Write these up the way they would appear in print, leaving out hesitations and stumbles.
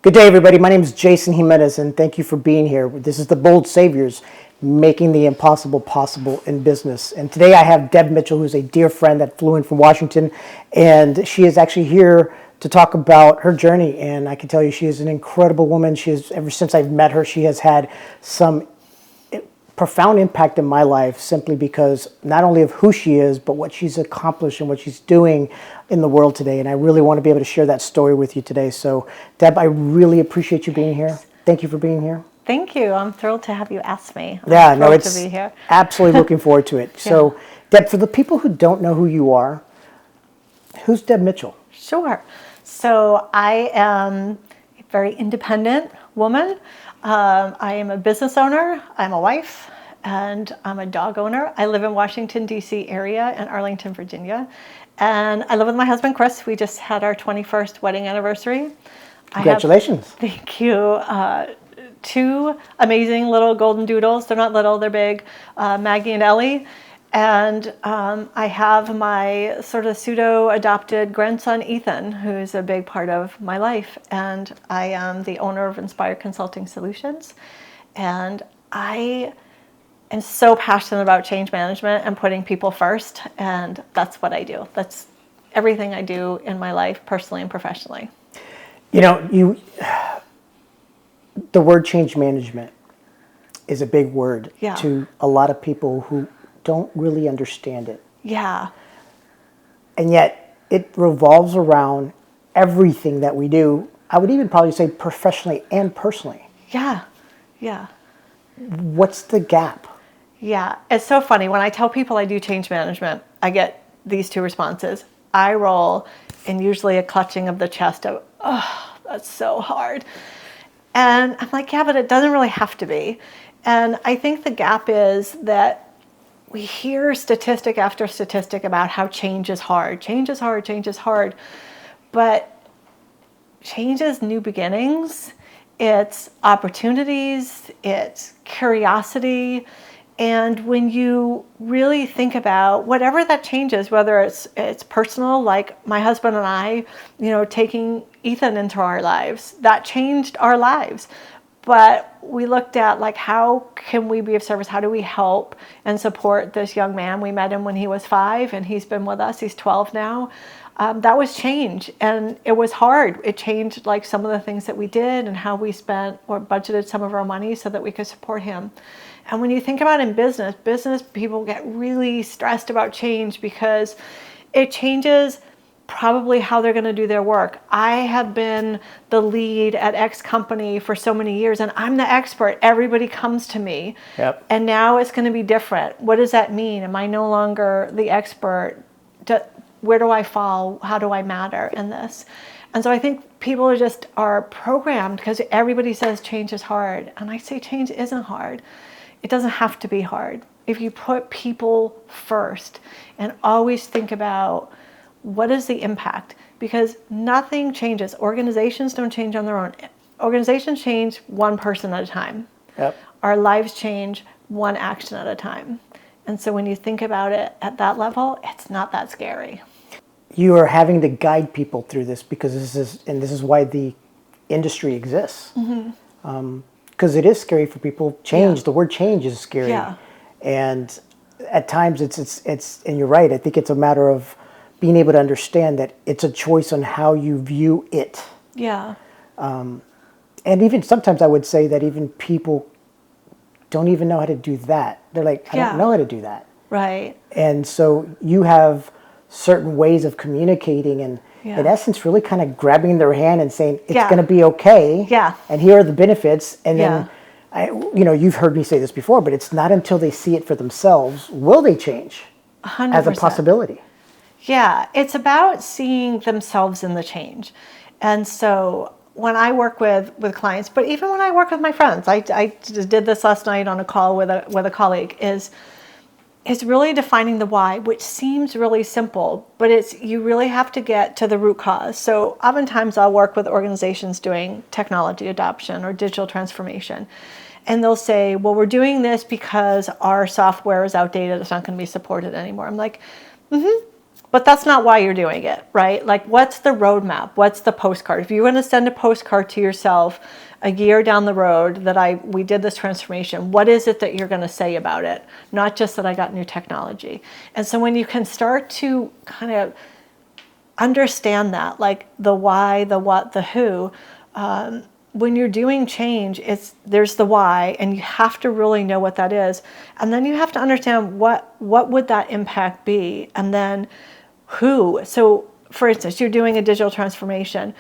Good day, everybody. My name is Jason Jimenez, and thank you for being here. This is the Bold Saviors, making the impossible possible in business. And today I have Deb Mitchell, who's a dear friend that flew in from Washington, and she is actually here to talk about her journey. And I can tell you she is an incredible woman. She is, ever since I've met her, she has had some profound impact in my life simply because not only of who she is, but what she's accomplished and what she's doing in the world today. And I really want to be able to share that story with you today. So, Deb, I really appreciate you being here. Thank you for being here. Thank you. I'm thrilled to have you ask me. It's to be here. Absolutely looking forward to it. So, Deb, for the people who don't know who you are, who's Deb Mitchell? Sure. So I am a very independent woman. I am a business owner, I'm a wife, and I'm a dog owner. I live in Washington, D.C. area in Arlington, Virginia. And I live with my husband, Chris. We just had our 21st wedding anniversary. Congratulations. Thank you. Two amazing little golden doodles. They're not little, they're big, Maggie and Ellie. And I have my sort of pseudo-adopted grandson, Ethan, who's a big part of my life. And I am the owner of Inspire Consulting Solutions. And I am so passionate about change management and putting people first. And that's what I do. That's everything I do in my life, personally and professionally. You know, the word change management is a big word to a lot of people who don't really understand it. Yeah. And yet it revolves around everything that we do. I would even probably say professionally and personally. Yeah. Yeah. What's the gap? Yeah. It's so funny. When I tell people I do change management, I get these two responses. I roll and usually a clutching of the chest of, oh, that's so hard. And I'm like, yeah, but it doesn't really have to be. And I think the gap is that we hear statistic after statistic about how change is hard. Change is hard, change is hard. But change is new beginnings. It's opportunities, it's curiosity. And when you really think about whatever that change is, whether it's personal, like my husband and I, taking Ethan into our lives, that changed our lives. But we looked at like, how can we be of service? How do we help and support this young man? We met him when he was 5 and he's been with us. He's 12 now. That was change, and it was hard. It changed like some of the things that we did and how we spent or budgeted some of our money so that we could support him. And when you think about in business people get really stressed about change because it changes probably how they're going to do their work. I have been the lead at X company for so many years and I'm the expert. Everybody comes to me. Yep. And now it's going to be different. What does that mean? Am I no longer the expert? Where do I fall? How do I matter in this? And so I think people are programmed because everybody says change is hard. And I say change isn't hard. It doesn't have to be hard. If you put people first and always think about what is the impact? Because nothing changes. Organizations don't change on their own. Organizations change one person at a time. Yep. Our lives change one action at a time. And so when you think about it at that level, it's not that scary. You are having to guide people through this because this is why the industry exists. Because it is scary for people. Change, the word change is scary. Yeah. And at times it's and you're right, I think it's a matter of being able to understand that it's a choice on how you view it. Yeah. And even sometimes I would say that even people don't even know how to do that. They're like, I don't know how to do that. Right. And so you have certain ways of communicating and in essence really kind of grabbing their hand and saying, it's going to be okay. Yeah. And here are the benefits. And then, you've heard me say this before, but it's not until they see it for themselves will they change 100%. As a possibility. Yeah, it's about seeing themselves in the change. And so when I work with clients, but even when I work with my friends, I just did this last night on a call with a colleague, is really defining the why, which seems really simple, but you really have to get to the root cause. So oftentimes I'll work with organizations doing technology adoption or digital transformation. And they'll say, well, we're doing this because our software is outdated, it's not going to be supported anymore. I'm like, But that's not why you're doing it, right? Like, what's the roadmap? What's the postcard? If you're going to send a postcard to yourself a year down the road that we did this transformation, what is it that you're going to say about it? Not just that I got new technology. And so when you can start to kind of understand that, like the why, the what, the who, when you're doing change, there's the why, and you have to really know what that is. And then you have to understand what would that impact be, and then who. So for instance, you're doing a digital transformation.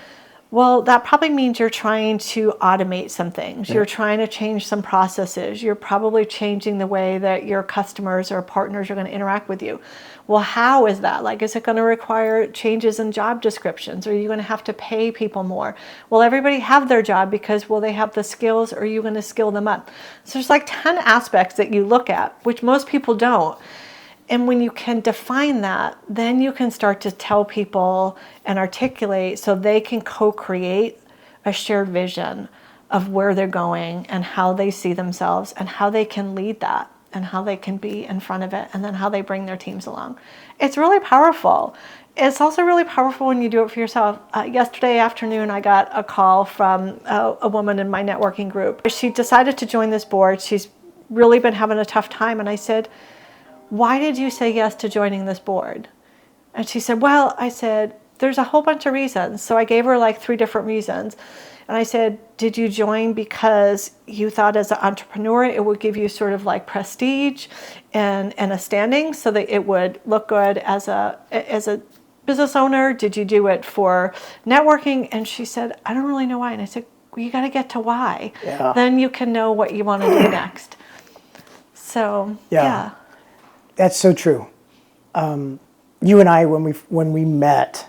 Well, that probably means you're trying to automate some things. You're trying to change some processes. You're probably changing the way that your customers or partners are going to interact with you. Well, how is that? Like, is it going to require changes in job descriptions? Or are you going to have to pay people more? Will everybody have their job because will they have the skills, or are you going to skill them up? So there's like 10 aspects that you look at, which most people don't. And when you can define that, then you can start to tell people and articulate so they can co-create a shared vision of where they're going and how they see themselves and how they can lead that and how they can be in front of it and then how they bring their teams along. It's really powerful. It's also really powerful when you do it for yourself. Yesterday afternoon, I got a call from a woman in my networking group. She decided to join this board. She's really been having a tough time. And I said, why did you say yes to joining this board? And she said, well, I said, there's a whole bunch of reasons. So I gave her like 3 different reasons. And I said, did you join because you thought as an entrepreneur it would give you sort of like prestige and a standing so that it would look good as a business owner? Did you do it for networking? And she said, I don't really know why. And I said, well, you got to get to why. Yeah. Then you can know what you want to do next. So, yeah. That's so true. You and I, when we met,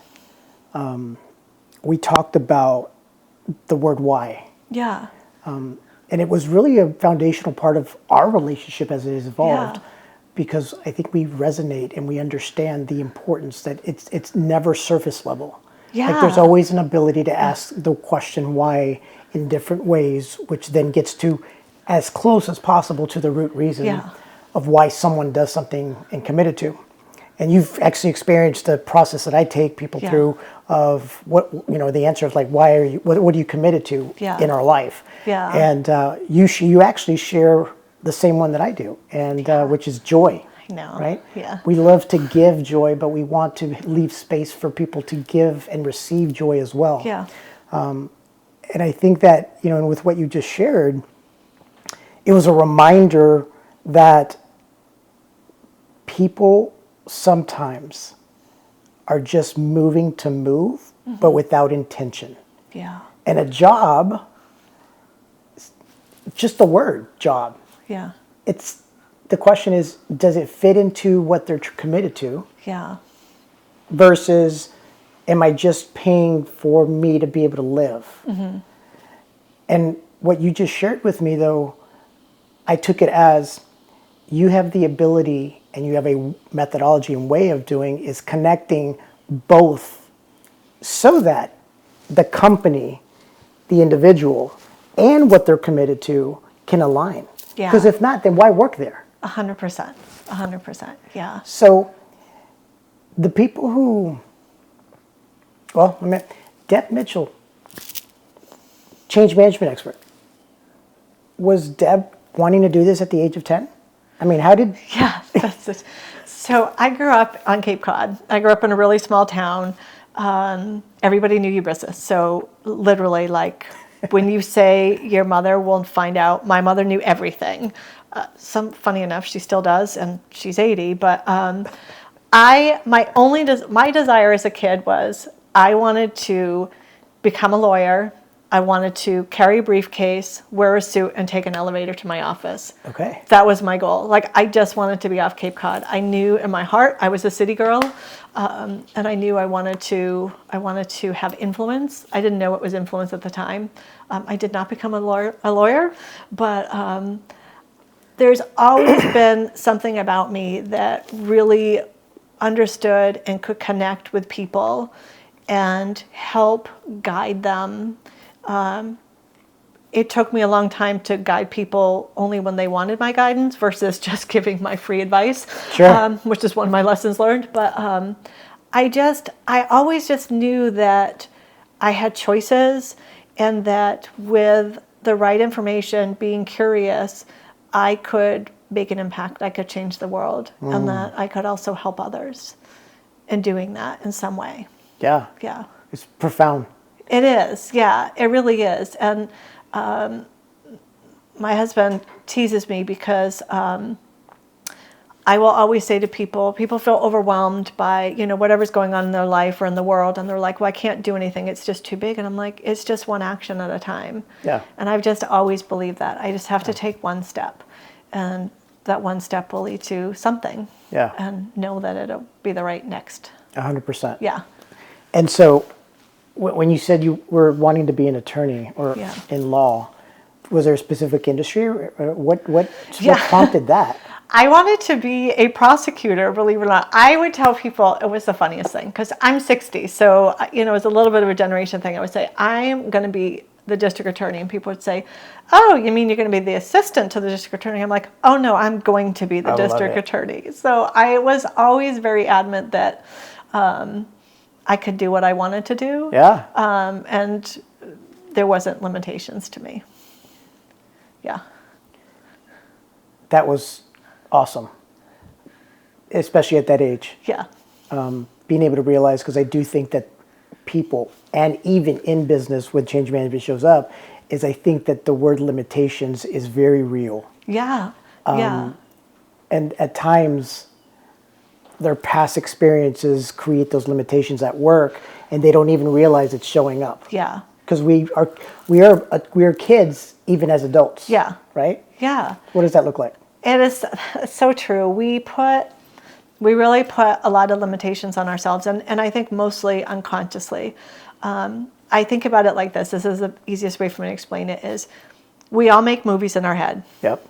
we talked about the word why. Yeah. And it was really a foundational part of our relationship as it has evolved, because I think we resonate and we understand the importance that it's never surface level. Yeah. Like, there's always an ability to ask the question why in different ways, which then gets to as close as possible to the root reason of why someone does something and committed to. And you've actually experienced the process that I take people through of what, the answer is like, why are you, what are you committed to in our life? Yeah. And you actually share the same one that I do, and which is joy. I know. Right? Yeah. We love to give joy, but we want to leave space for people to give and receive joy as well. Yeah. And I think that, with what you just shared, it was a reminder that people sometimes are just moving to move, but without intention. Yeah. And a job, just the word job. Yeah. The question is, does it fit into what they're committed to? Yeah. Versus, am I just paying for me to be able to live? Mm-hmm. And what you just shared with me, though, I took it as you have the ability and you have a methodology and way of doing is connecting both so that the company, the individual, and what they're committed to can align. Yeah. Because if not, then why work there? 100%. 100%. Yeah. So the people who, Deb Mitchell, change management expert. Was Deb wanting to do this at the age of 10? I mean, how did... Yeah, that's it. So I grew up on Cape Cod. I grew up in a really small town. Everybody knew your business. So literally, like, when you say your mother will find out, my mother knew everything. Funny enough, she still does, and she's 80. But my desire as a kid was I wanted to become a lawyer. I wanted to carry a briefcase, wear a suit, and take an elevator to my office. Okay. That was my goal. Like, I just wanted to be off Cape Cod. I knew in my heart I was a city girl, and I knew I wanted to have influence. I didn't know what was influence at the time. I did not become a lawyer, but there's always been something about me that really understood and could connect with people and help guide them. It took me a long time to guide people only when they wanted my guidance versus just giving my free advice, Sure. Which is one of my lessons learned. But I always just knew that I had choices, and that with the right information, being curious, I could make an impact. I could change the world, and that I could also help others in doing that in some way. Yeah. Yeah. It's profound. It is. Yeah, it really is. And my husband teases me because I will always say to people feel overwhelmed by, whatever's going on in their life or in the world. And they're like, well, I can't do anything. It's just too big. And I'm like, it's just one action at a time. Yeah. And I've just always believed that. I just have to take one step. And that one step will lead to something. Yeah. And know that it'll be the right next. 100%. Yeah. And so when you said you were wanting to be an attorney or in law, was there a specific industry? Or what prompted that? I wanted to be a prosecutor, believe it or not. I would tell people, it was the funniest thing, because I'm 60, so, it's a little bit of a generation thing. I would say, I'm going to be the district attorney, and people would say, oh, you mean you're going to be the assistant to the district attorney? I'm like, oh no, I'm going to be the district attorney. So I was always very adamant that I could do what I wanted to do. Yeah. And there wasn't limitations to me. Yeah. That was awesome, especially at that age. Yeah. Being able to realize, because I do think that people, and even in business when change management shows up, is I think that the word limitations is very real. Yeah. Yeah. And at times, their past experiences create those limitations at work, and they don't even realize it's showing up. Yeah. Because we are kids even as adults. Yeah. Right? Yeah. What does that look like? It is so true. We really put a lot of limitations on ourselves, and I think mostly unconsciously. I think about it like this. This is the easiest way for me to explain it, is we all make movies in our head. Yep.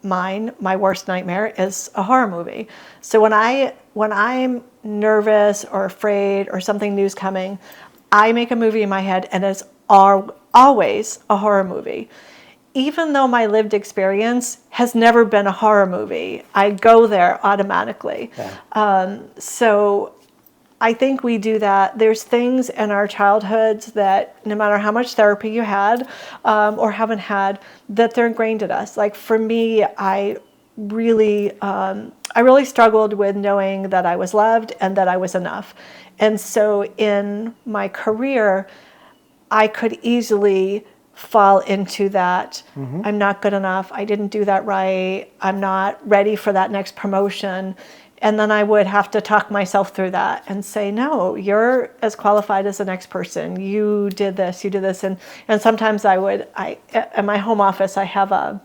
My worst nightmare is a horror movie. So when I'm nervous or afraid or something new's coming, I make a movie in my head, and it's always a horror movie. Even though my lived experience has never been a horror movie, I go there automatically. Yeah. So I think we do that. There's things in our childhoods that no matter how much therapy you had or haven't had, that they're ingrained in us. Like for me, I really struggled with knowing that I was loved and that I was enough. And so in my career, I could easily fall into that. I'm not good enough. I didn't do that right. I'm not ready for that next promotion. And then I would have to talk myself through that and say, no, you're as qualified as the next person. You did this, you did this. And sometimes at my home office, I have a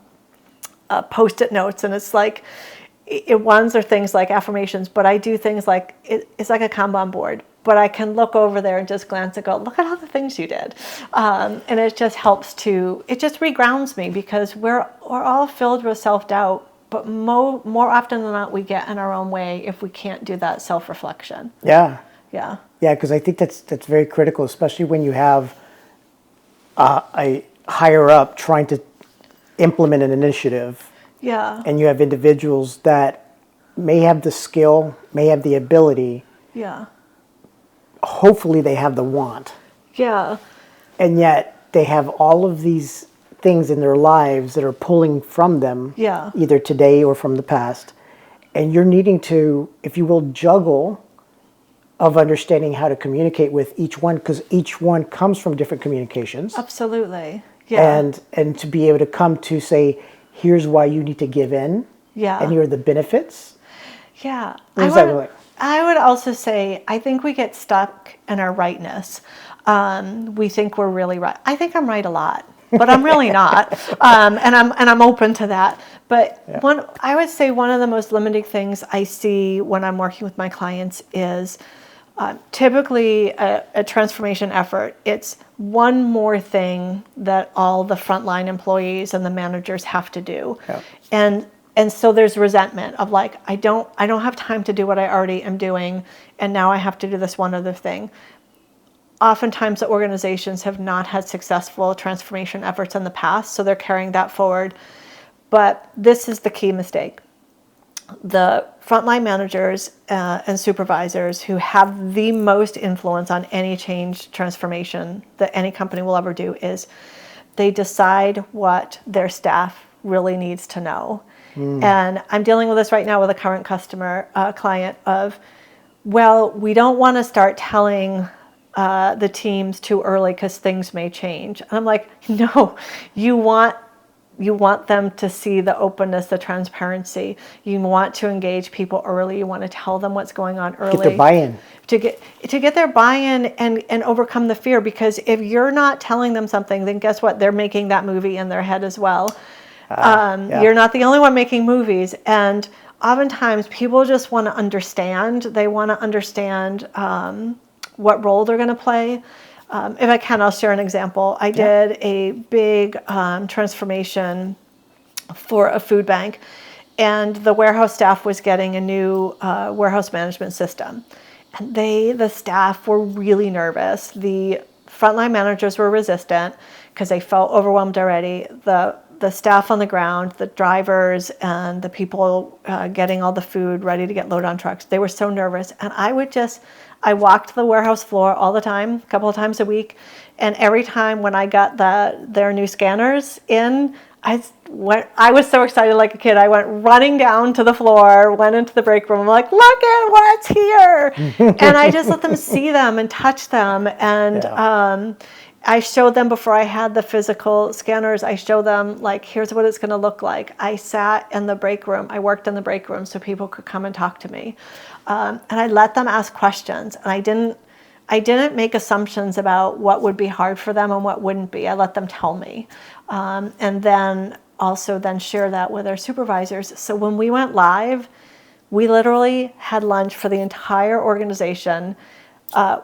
Post-it notes, and it's like, ones are things like affirmations, but I do things like, it's like a Kanban board. But I can look over there and just glance and go, look at all the things you did. And it just helps it just regrounds me, because we're all filled with self-doubt, but more often than not, we get in our own way if we can't do that self-reflection. Yeah. Yeah. Yeah, because I think that's very critical, especially when you have a higher up trying to implement an initiative. Yeah. And you have individuals that may have the skill, may have the ability. Yeah. Hopefully they have the want. Yeah. And yet they have all of these things in their lives that are pulling from them, either today or from the past. And you're needing to, if you will, juggle of understanding how to communicate with each one, because each one comes from different communications. Absolutely. Yeah. And to be able to come to say, here's why you need to give in. Yeah. And here are the benefits. Yeah. What does that look like? I would also say, I think we get stuck in our rightness. We think we're really right. I think I'm right a lot, but I'm really not. And I'm open to that. But I would say one of the most limiting things I see when I'm working with my clients is typically a transformation effort. It's one more thing that all the frontline employees and the managers have to do. Yeah. And so there's resentment of like, I don't have time to do what I already am doing, and now I have to do this one other thing. Oftentimes the organizations have not had successful transformation efforts in the past, so they're carrying that forward. But this is the key mistake. the frontline managers and supervisors who have the most influence on any change transformation that any company will ever do is they decide what their staff really needs to know. And I'm dealing with this right now with a current customer, client of, well, we don't want to start telling the teams too early because things may change. And I'm like, no, you want them to see the openness, the transparency. You want to engage people early. You want to tell them what's going on early. Get their buy-in. To get their buy-in and overcome the fear. Because if you're not telling them something, then guess what? They're making that movie in their head as well. Yeah. You're not the only one making movies. And oftentimes people just want to understand. They want to understand what role they're going to play. If I can, I'll share an example. I did a big transformation for a food bank, and the warehouse staff was getting a new warehouse management system. And the staff were really nervous. The frontline managers were resistant because they felt overwhelmed already. The staff on the ground, the drivers, and the people getting all the food ready to get loaded on trucks, they were so nervous. And I walked the warehouse floor all the time, a couple of times a week. And every time when I got their new scanners in, I was so excited like a kid. I went running down to the floor, went into the break room. I'm like, look at what's here. And I just let them see them and touch them. And I showed them before I had the physical scanners. I showed them, like, here's what it's going to look like. I sat in the break room. I worked in the break room so people could come and talk to me. And I let them ask questions. And I didn't make assumptions about what would be hard for them and what wouldn't be. I let them tell me. And then also share that with our supervisors. So when we went live, we literally had lunch for the entire organization.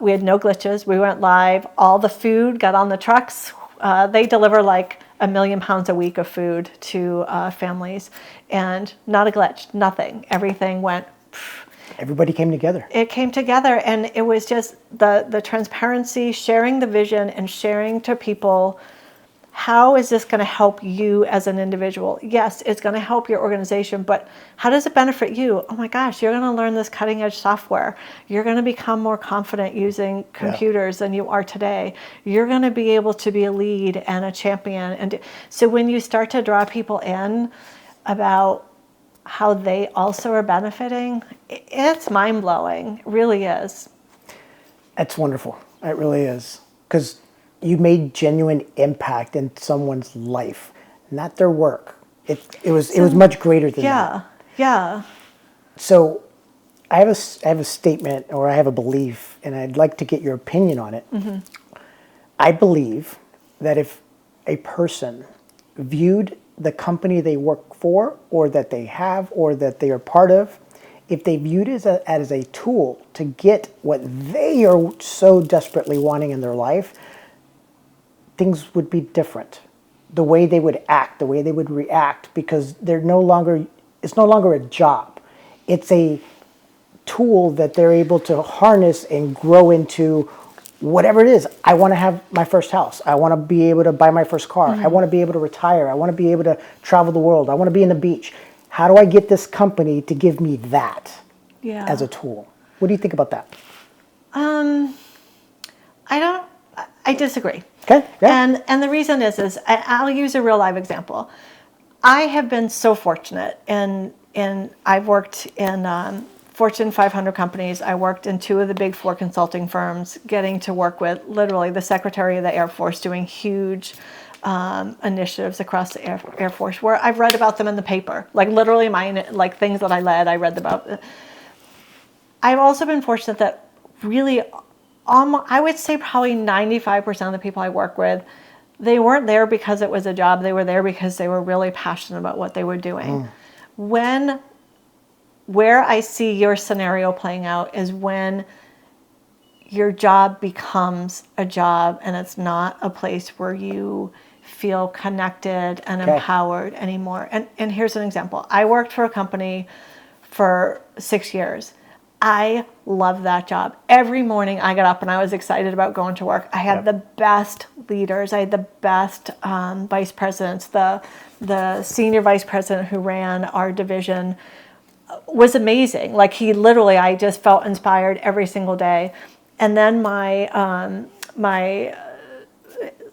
We had no glitches. We went live. All the food got on the trucks. They deliver like 1 million pounds a week of food to families, and not a glitch, nothing. Everything went. Everybody came together. It came together, and it was just the transparency, sharing the vision, and sharing to people. How is this going to help you as an individual? Yes, it's going to help your organization, but how does it benefit you? Oh my gosh, you're going to learn this cutting edge software. You're going to become more confident using computers than you are today. You're going to be able to be a lead and a champion. And so when you start to draw people in about how they also are benefiting, it's mind blowing. It really is. That's wonderful. It really is. Because you made genuine impact in someone's life, not their work. It was much greater than that. Yeah. So I have a statement, or I have a belief, and I'd like to get your opinion on it. Mm-hmm. I believe that if a person viewed the company they work for, or that they have, or that they are part of, if they viewed it as a tool to get what they are so desperately wanting in their life, things would be different. The way they would act, the way they would react, because it's no longer a job. It's a tool that they're able to harness and grow into whatever it is. I want to have my first house. I want to be able to buy my first car. Mm-hmm. I want to be able to retire. I want to be able to travel the world. I want to be in the beach. How do I get this company to give me that as a tool? What do you think about that? I disagree. Okay. Yeah. And the reason is I'll use a real live example. I have been so fortunate, and I've worked in Fortune 500 companies. I worked in 2 of the big 4 consulting firms, getting to work with literally the Secretary of the Air Force, doing huge initiatives across the Air Force, where I've read about them in the paper, like literally things that I led, I read about. I've also been fortunate that really, I would say probably 95% of the people I work with, they weren't there because it was a job. They were there because they were really passionate about what they were doing. Where I see your scenario playing out is when your job becomes a job and it's not a place where you feel connected and empowered anymore. And here's an example. I worked for a company for 6 years. I love that job. Every morning I got up and I was excited about going to work. I had the best leaders. I had the best vice presidents. The senior vice president who ran our division was amazing. Like he literally, I just felt inspired every single day. And then my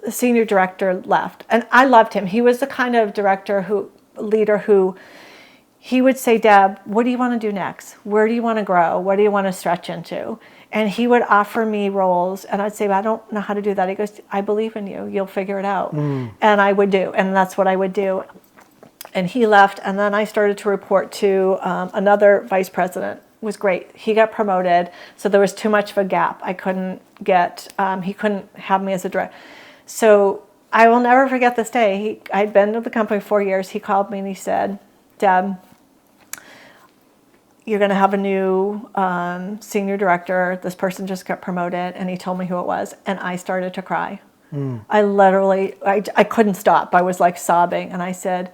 senior director left, and I loved him. He was the kind of leader who he would say, Deb, what do you want to do next? Where do you want to grow? What do you want to stretch into? And he would offer me roles, and I'd say, I don't know how to do that. He goes, I believe in you. You'll figure it out. And I would do, and that's what I would do. And he left, and then I started to report to another vice president. It was great. He got promoted, so there was too much of a gap. I couldn't get, he couldn't have me as a director. So I will never forget this day. I'd been to the company 4 years. He called me and he said, Deb, you're going to have a new senior director. This person just got promoted. And he told me who it was. And I started to cry. I literally, I couldn't stop. I was like sobbing. And I said,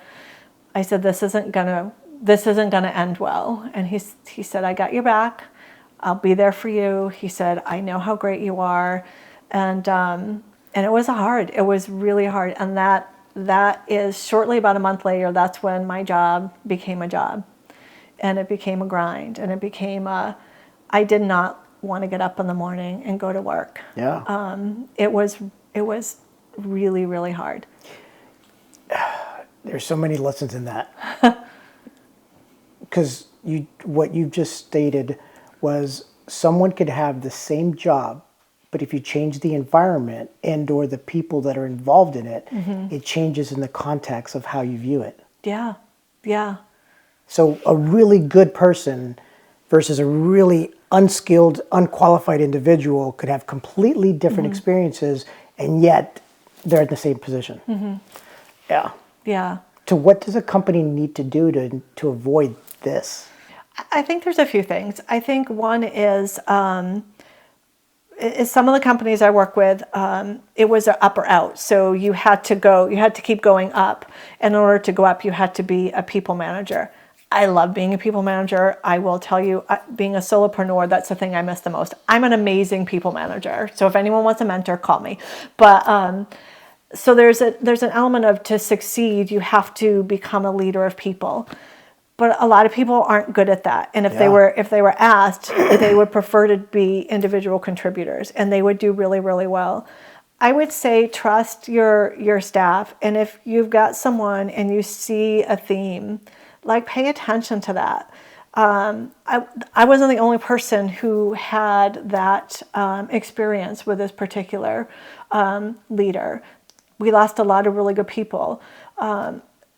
this isn't going to end well. And he said, I got your back. I'll be there for you. He said, I know how great you are. And it was hard. It was really hard. And that is shortly about a month later, that's when my job became a job. And it became a grind. And it became I did not want to get up in the morning and go to work. Yeah. It was really, really hard. There's so many lessons in that. Because what you just stated was someone could have the same job, but if you change the environment and or the people that are involved in it, it changes in the context of how you view it. Yeah, yeah. So a really good person versus a really unskilled, unqualified individual could have completely different experiences, and yet they're in the same position. Yeah. Yeah. So what does a company need to do to avoid this? I think there's a few things. I think one is some of the companies I work with, it was an up or out. So you had to keep going up. And in order to go up, you had to be a people manager. I love being a people manager. I will tell you, being a solopreneur, that's the thing I miss the most. I'm an amazing people manager. So if anyone wants a mentor, call me. But so there's an element of, to succeed, you have to become a leader of people. But a lot of people aren't good at that. And if they were asked, they would prefer to be individual contributors, and they would do really, really well. I would say trust your staff. And if you've got someone and you see a theme, like pay attention to that. I wasn't the only person who had that experience with this particular leader. We lost a lot of really good people.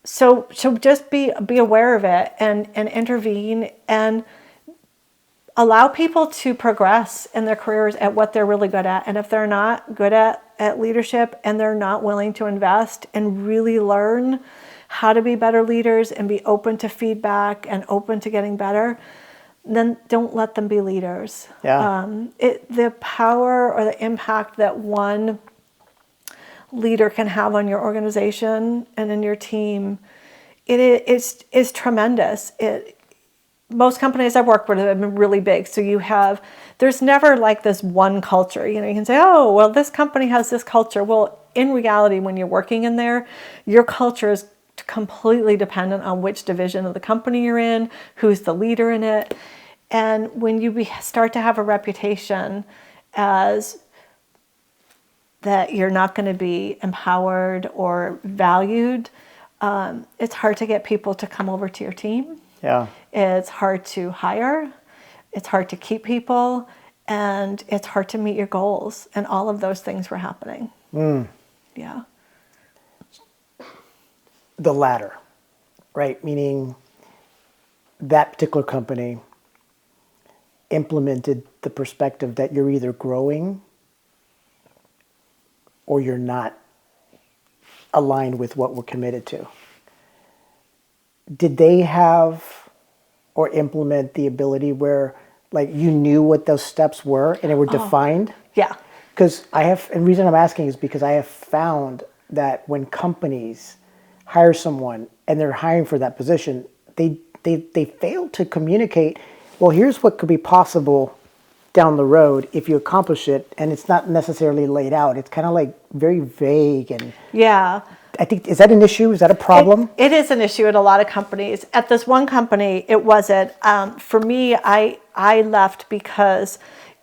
So just be aware of it and intervene and allow people to progress in their careers at what they're really good at. And if they're not good at leadership and they're not willing to invest and really learn how to be better leaders and be open to feedback and open to getting better, then don't let them be leaders. Yeah. The power or the impact that one leader can have on your organization and in your team, it is tremendous. Most companies I've worked with have been really big. So there's never like this one culture. You can say, oh, well, this company has this culture. Well, in reality, when you're working in there, your culture is completely dependent on which division of the company you're in, who's the leader in it. And when you start to have a reputation as that you're not going to be empowered or valued, it's hard to get people to come over to your team. Yeah. It's hard to hire. It's hard to keep people. And it's hard to meet your goals. And all of those things were happening. Yeah. The latter, right? Meaning that particular company implemented the perspective that you're either growing or you're not aligned with what we're committed to. Did they have or implement the ability where like you knew what those steps were and they were defined? Yeah. Because and the reason I'm asking is because I have found that when companies hire someone and they're hiring for that position, they fail to communicate, well, here's what could be possible down the road if you accomplish it, and it's not necessarily laid out. It's kind of like very vague and Yeah. I think, is that an issue? Is that a problem? It is an issue at a lot of companies. At this one company, it wasn't. For me, I left because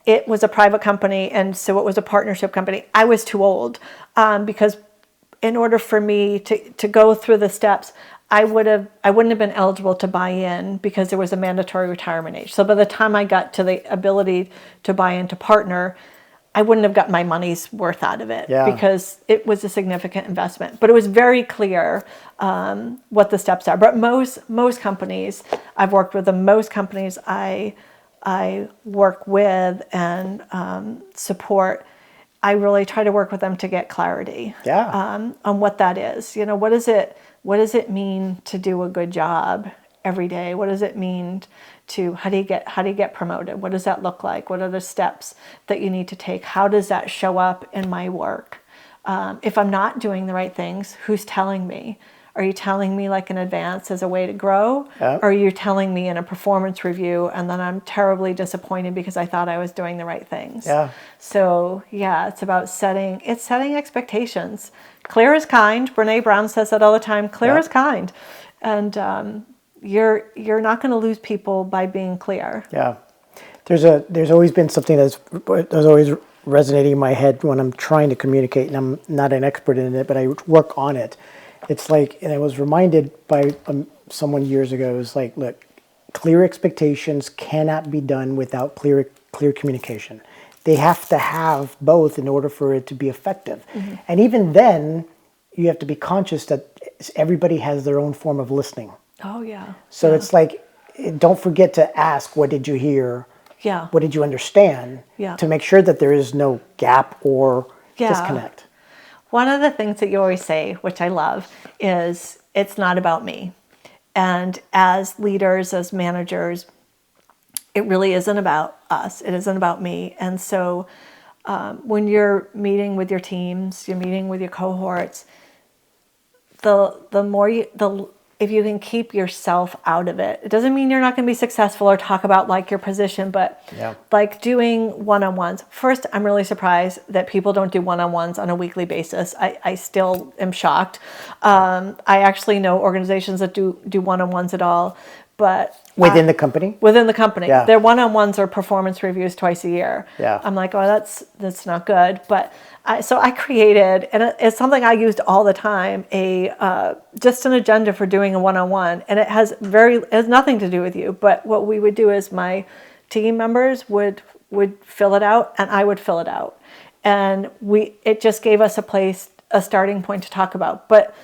it was a private company, and so it was a partnership company. I was too old because in order for me to go through the steps, I wouldn't have been eligible to buy in because there was a mandatory retirement age. So by the time I got to the ability to buy into partner, I wouldn't have got my money's worth out of it because it was a significant investment. But it was very clear what the steps are. But most companies I've worked with, and most companies I work with and support, I really try to work with them to get clarity on what that is. You know, what does it mean to do a good job every day? What does it mean to how do you get promoted? What does that look like? What are the steps that you need to take? How does that show up in my work? If I'm not doing the right things, who's telling me? Are you telling me like in advance as a way to grow? Or are you telling me in a performance review and then I'm terribly disappointed because I thought I was doing the right things? So it's about setting expectations. Clear is kind. Brene Brown says that all the time. Clear is kind. And you're not going to lose people by being clear. There's always been something that's always resonating in my head when I'm trying to communicate, and I'm not an expert in it, but I work on it. It's like, and I was reminded by someone years ago, it was like, look, clear expectations cannot be done without clear communication. They have to have both in order for it to be effective. And even then, you have to be conscious that everybody has their own form of listening. So it's like, don't forget to ask, what did you hear? What did you understand? To make sure that there is no gap or disconnect. One of the things that you always say, which I love, is it's not about me. And as leaders, as managers, it really isn't about us. It isn't about me. And so when you're meeting with your teams, you're meeting with your cohorts, if you can keep yourself out of it, it doesn't mean you're not going to be successful or talk about like your position, but like doing one-on-ones. First, I'm really surprised that people don't do one-on-ones on a weekly basis. I still am shocked. I actually know organizations that do one-on-ones at all, but within the company? Within the company. Their one-on-ones are performance reviews twice a year. I'm like, oh, that's not good. But so I created, and it's something I used all the time, just an agenda for doing a one-on-one. And it has nothing to do with you. But what we would do is my team members would fill it out and I would fill it out. And it just gave us a starting point to talk about. But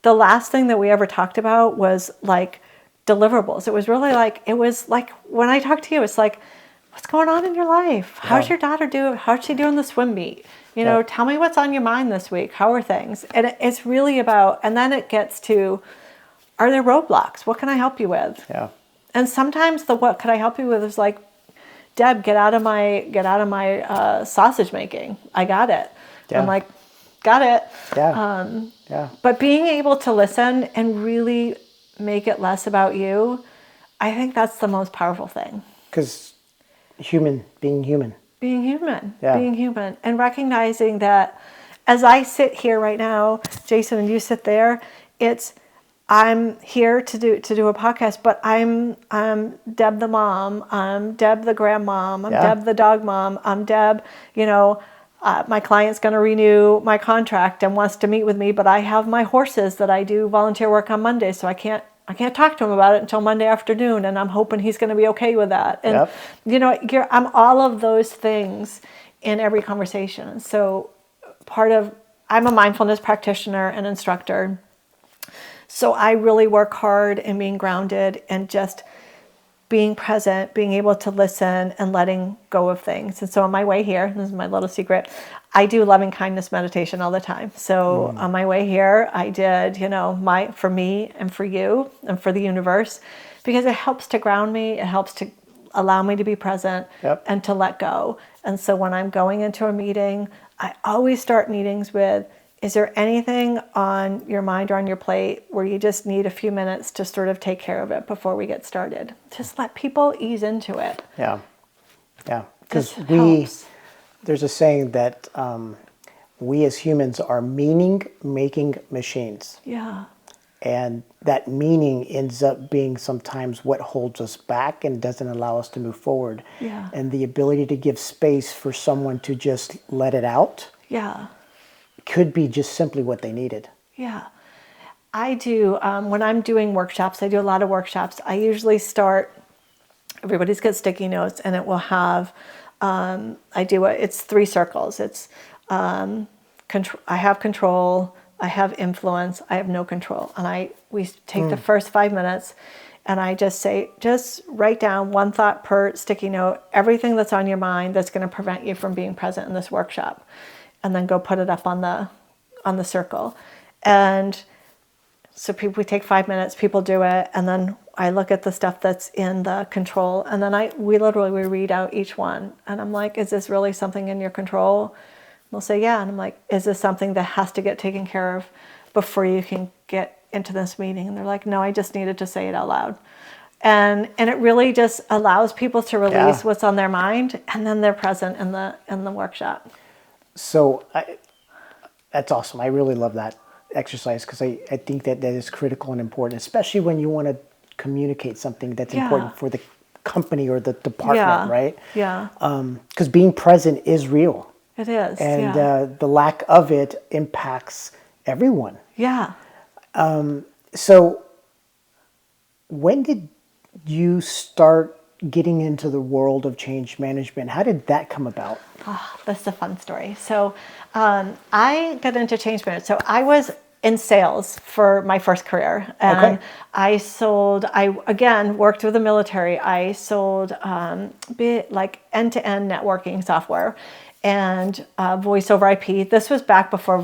the last thing that we ever talked about was like deliverables. It was like when I talk to you, it's like, what's going on in your life? How's your daughter doing? How's she doing the swim meet? You know, tell me what's on your mind this week. How are things? And it's really about, and then it gets to, are there roadblocks? What can I help you with? And sometimes the what could I help you with is like, Deb, get out of my sausage making. I got it. I'm like, got it. But being able to listen and really make it less about you, I think that's the most powerful thing. Because being human, and recognizing that as I sit here right now, Jason, and you sit there, I'm here to do a podcast, but I'm Deb the mom, I'm Deb the grandmom, I'm Deb the dog mom, I'm Deb, my client's going to renew my contract and wants to meet with me, but I have my horses that I do volunteer work on Monday, so I can't talk to him about it until Monday afternoon, and I'm hoping he's going to be okay with that. And I'm all of those things in every conversation. So I'm a mindfulness practitioner and instructor. So I really work hard in being grounded and just being present, being able to listen and letting go of things. And so on my way here, this is my little secret, I do loving kindness meditation all the time. So on my way here, I did, for me and for you and for the universe, because it helps to ground me. It helps to allow me to be present and to let go. And so when I'm going into a meeting, I always start meetings with, is there anything on your mind or on your plate where you just need a few minutes to sort of take care of it before we get started? Just let people ease into it. Because there's a saying that we as humans are meaning-making machines. Yeah. And that meaning ends up being sometimes what holds us back and doesn't allow us to move forward. Yeah. And the ability to give space for someone to just let it out Yeah. could be just simply what they needed. Yeah. I do, when I'm doing workshops, I do a lot of workshops. I usually start, everybody's got sticky notes, and it will have, it's 3 circles. It's, I have control, I have influence, I have no control. And we take the first 5 minutes, and I just say, just write down 1 thought per sticky note, everything that's on your mind that's going to prevent you from being present in this workshop, and then go put it up on the circle. And so we take 5 minutes, people do it, and then I look at the stuff that's in the control, and then we read out each one, and I'm like, is this really something in your control? They'll say, yeah. And I'm like, is this something that has to get taken care of before you can get into this meeting? And they're like, no, I just needed to say it out loud. And it really just allows people to release what's on their mind, and then they're present in the workshop. So that's awesome. I really love that exercise because I think that is critical and important, especially when you want to communicate something that's important for the company or the department, right? Yeah. Because being present is real. It is. And the lack of it impacts everyone. Yeah. So when did you start getting into the world of change management? How did that come about? Oh, that's a fun story. So I got into change management. So I was in sales for my first career. And I again, worked with the military. I sold like end-to-end networking software and voice over IP. This was back before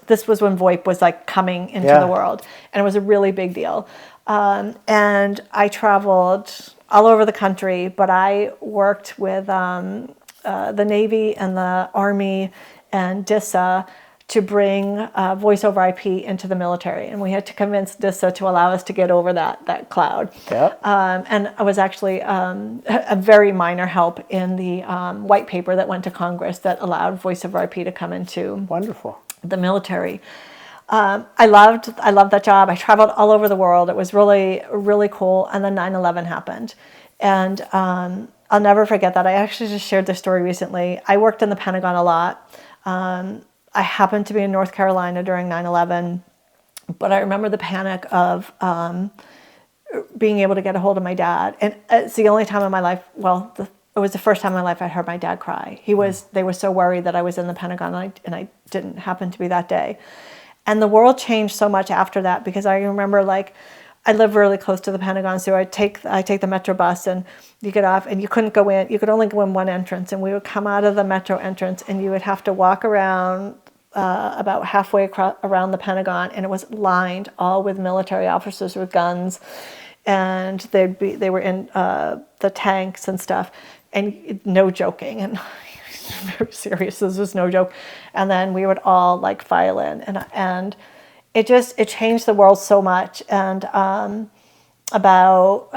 this was when VoIP was like coming into the world. And it was a really big deal. And I traveled all over the country, but I worked with the Navy and the Army and DISA to bring voice over IP into the military. And we had to convince DISA to allow us to get over that cloud. Yep. And I was actually a very minor help in the white paper that went to Congress that allowed voice over IP to come into Wonderful. the military. I loved that job. I traveled all over the world. It was really, really cool. And then 9/11 happened. And I'll never forget that. I actually just shared this story recently. I worked in the Pentagon a lot. I happened to be in North Carolina during 9/11, but I remember the panic of being able to get a hold of my dad. And it's the only time in my life, it was the first time in my life I heard my dad cry. They were so worried that I was in the Pentagon, and I didn't happen to be that day. And the world changed so much after that, because I remember, like, I live really close to the Pentagon, so I take the Metro bus, and you get off, and you couldn't go in. You could only go in one entrance, and we would come out of the Metro entrance, and you would have to walk around about halfway around the Pentagon, and it was lined all with military officers with guns, and they were in the tanks and stuff, and no joking, and very serious. This was no joke. And then we would all like file in, and it changed the world so much. And about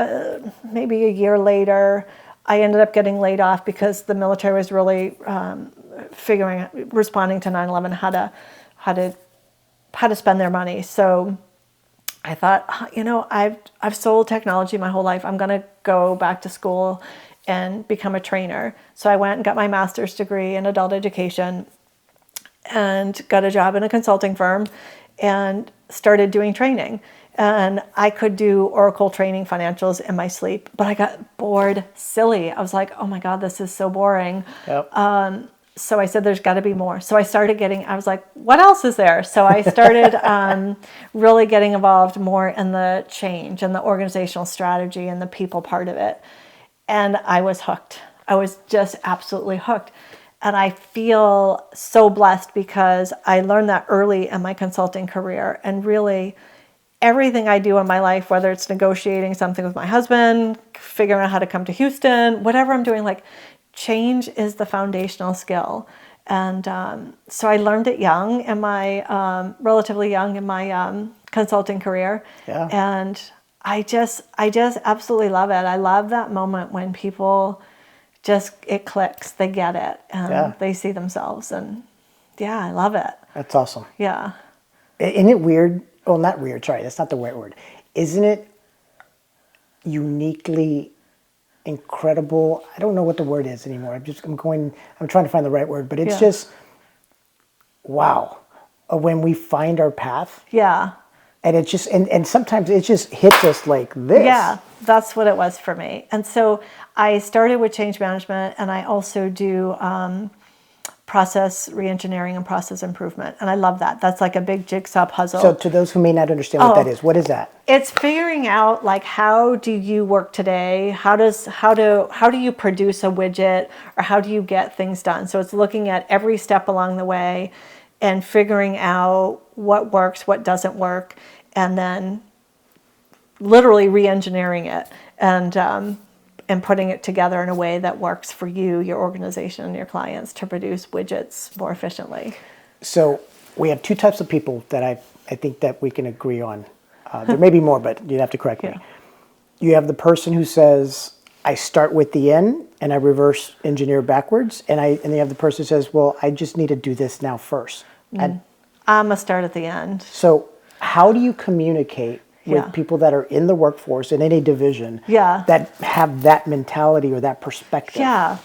maybe a year later, I ended up getting laid off because the military was really responding to 9/11 how to spend their money. So I thought, I've sold technology my whole life. I'm going to go back to school and become a trainer. So I went and got my master's degree in adult education and got a job in a consulting firm and started doing training. And I could do Oracle training financials in my sleep, but I got bored silly. I was like, oh my God, this is so boring. Yep. So I said, there's got to be more. So I was like, what else is there? So I started really getting involved more in the change and the organizational strategy and the people part of it. And I was hooked. I was just absolutely hooked. And I feel so blessed because I learned that early in my consulting career. And really, everything I do in my life, whether it's negotiating something with my husband, figuring out how to come to Houston, whatever I'm doing, like, change is the foundational skill. And so I learned it young, relatively young in my consulting career. Yeah. And I just absolutely love it. I love that moment when people it clicks, they get it, and they see themselves. And Yeah, I love it. That's awesome. Yeah. Isn't it weird? Well, not weird. Sorry, that's not the right word. Isn't it uniquely incredible? I don't know what the word is anymore. I'm trying to find the right word, but it's Yeah. just, wow. When we find our path, Yeah. and it just, and sometimes it just hits us like this. Yeah, that's what it was for me. And so I started with change management, and I also do process reengineering and process improvement. And I love that. That's like a big jigsaw puzzle. So to those who may not understand what that is, what is that? It's figuring out, like, how do you work today? How do you produce a widget, or how do you get things done? So it's looking at every step along the way and figuring out what works, what doesn't work, and then literally re-engineering it and putting it together in a way that works for you, your organization, and your clients to produce widgets more efficiently. So we have two types of people that I think that we can agree on. There may be more, but you'd have to correct me. You have the person who says, I start with the end and I reverse engineer backwards. And you have the person who says, well, I just need to do this now first. And I'm a start at the end. so how do you communicate with people that are in the workforce in any division that have that mentality or that perspective? Yeah.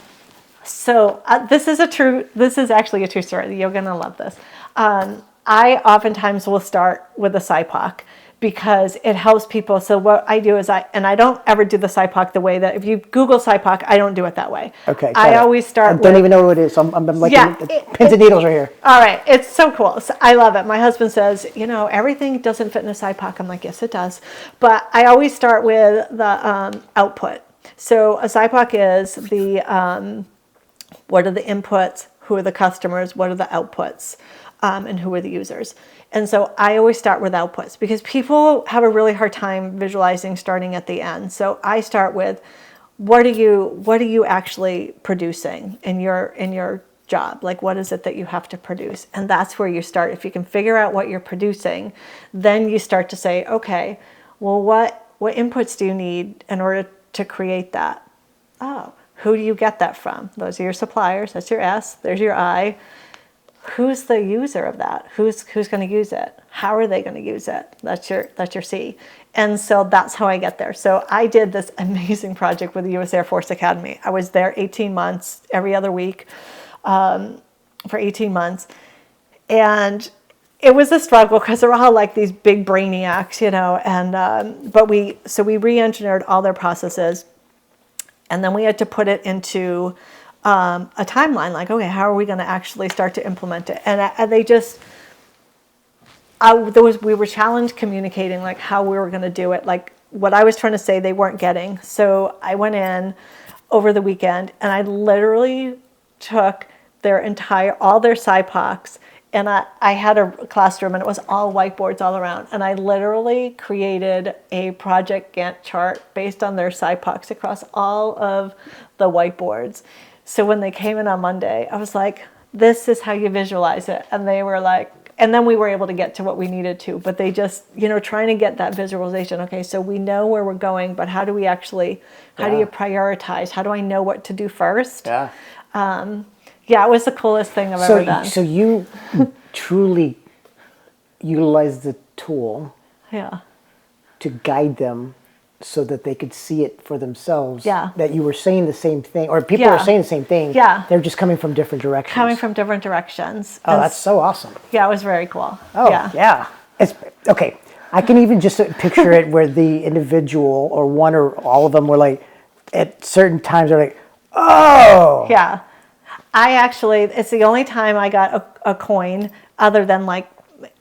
So this is actually a true story. You're going to love this. I oftentimes will start with a SIPOC because it helps people. So what I do is I don't ever do the SIPOC the way that if you Google SIPOC, I don't do it that way. Okay. I always start I don't even know what it is. I'm like pins and needles right here. All right. It's so cool. So I love it. My husband says, everything doesn't fit in a SIPOC. I'm like, yes, it does. But I always start with the output. So a SIPOC is what are the inputs, who are the customers, what are the outputs, and who are the users. And so I always start with outputs because people have a really hard time visualizing starting at the end. So I start with what are you actually producing in your job? Like, what is it that you have to produce? And that's where you start. If you can figure out what you're producing, then you start to say, okay, well, what inputs do you need in order to create that? Oh, who do you get that from? Those are your suppliers. That's your S. There's your I. Who's the user of that? Who's going to use it? How are they going to use it? That's your C. And so that's how I get there. So I did this amazing project with the U.S. Air Force Academy. I was there 18 months, every other week, for 18 months. And it was a struggle because they're all like these big brainiacs, and but we re-engineered all their processes. And then we had to put it into a timeline, like, okay, how are we going to actually start to implement it? And we were challenged communicating like how we were going to do it. Like what I was trying to say, they weren't getting. So I went in over the weekend and I literally took all their SIPOCs, and I had a classroom and it was all whiteboards all around. And I literally created a project Gantt chart based on their SIPOCs across all of the whiteboards. So when they came in on Monday, I was like, this is how you visualize it. And they were like, and then we were able to get to what we needed to. But they just, trying to get that visualization. Okay, so we know where we're going, but how do we actually, how do you prioritize? How do I know what to do first? Yeah. It was the coolest thing I've ever done. So you truly utilize the tool to guide them so that they could see it for themselves. Yeah. That you were saying the same thing, or people are saying the same thing. Yeah. They're just coming from different directions. Oh, that's so awesome. Yeah, it was very cool. Oh, yeah. It's okay. I can even just picture it where the individual or one or all of them were like, at certain times they're like, oh. Yeah. It's the only time I got a coin other than like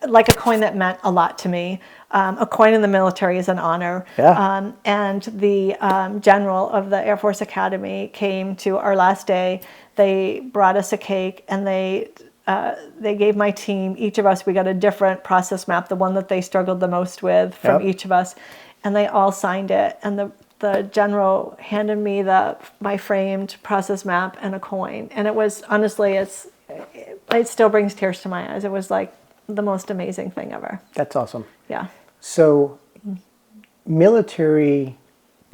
a coin that meant a lot to me. A coin in the military is an honor. Yeah. And the general of the Air Force Academy came to our last day. They brought us a cake, and they gave my team, each of us, we got a different process map, the one that they struggled the most with from each of us, and they all signed it. And the general handed me my framed process map and a coin. And it was, honestly, it still brings tears to my eyes. It was like the most amazing thing ever. That's awesome. Yeah. So military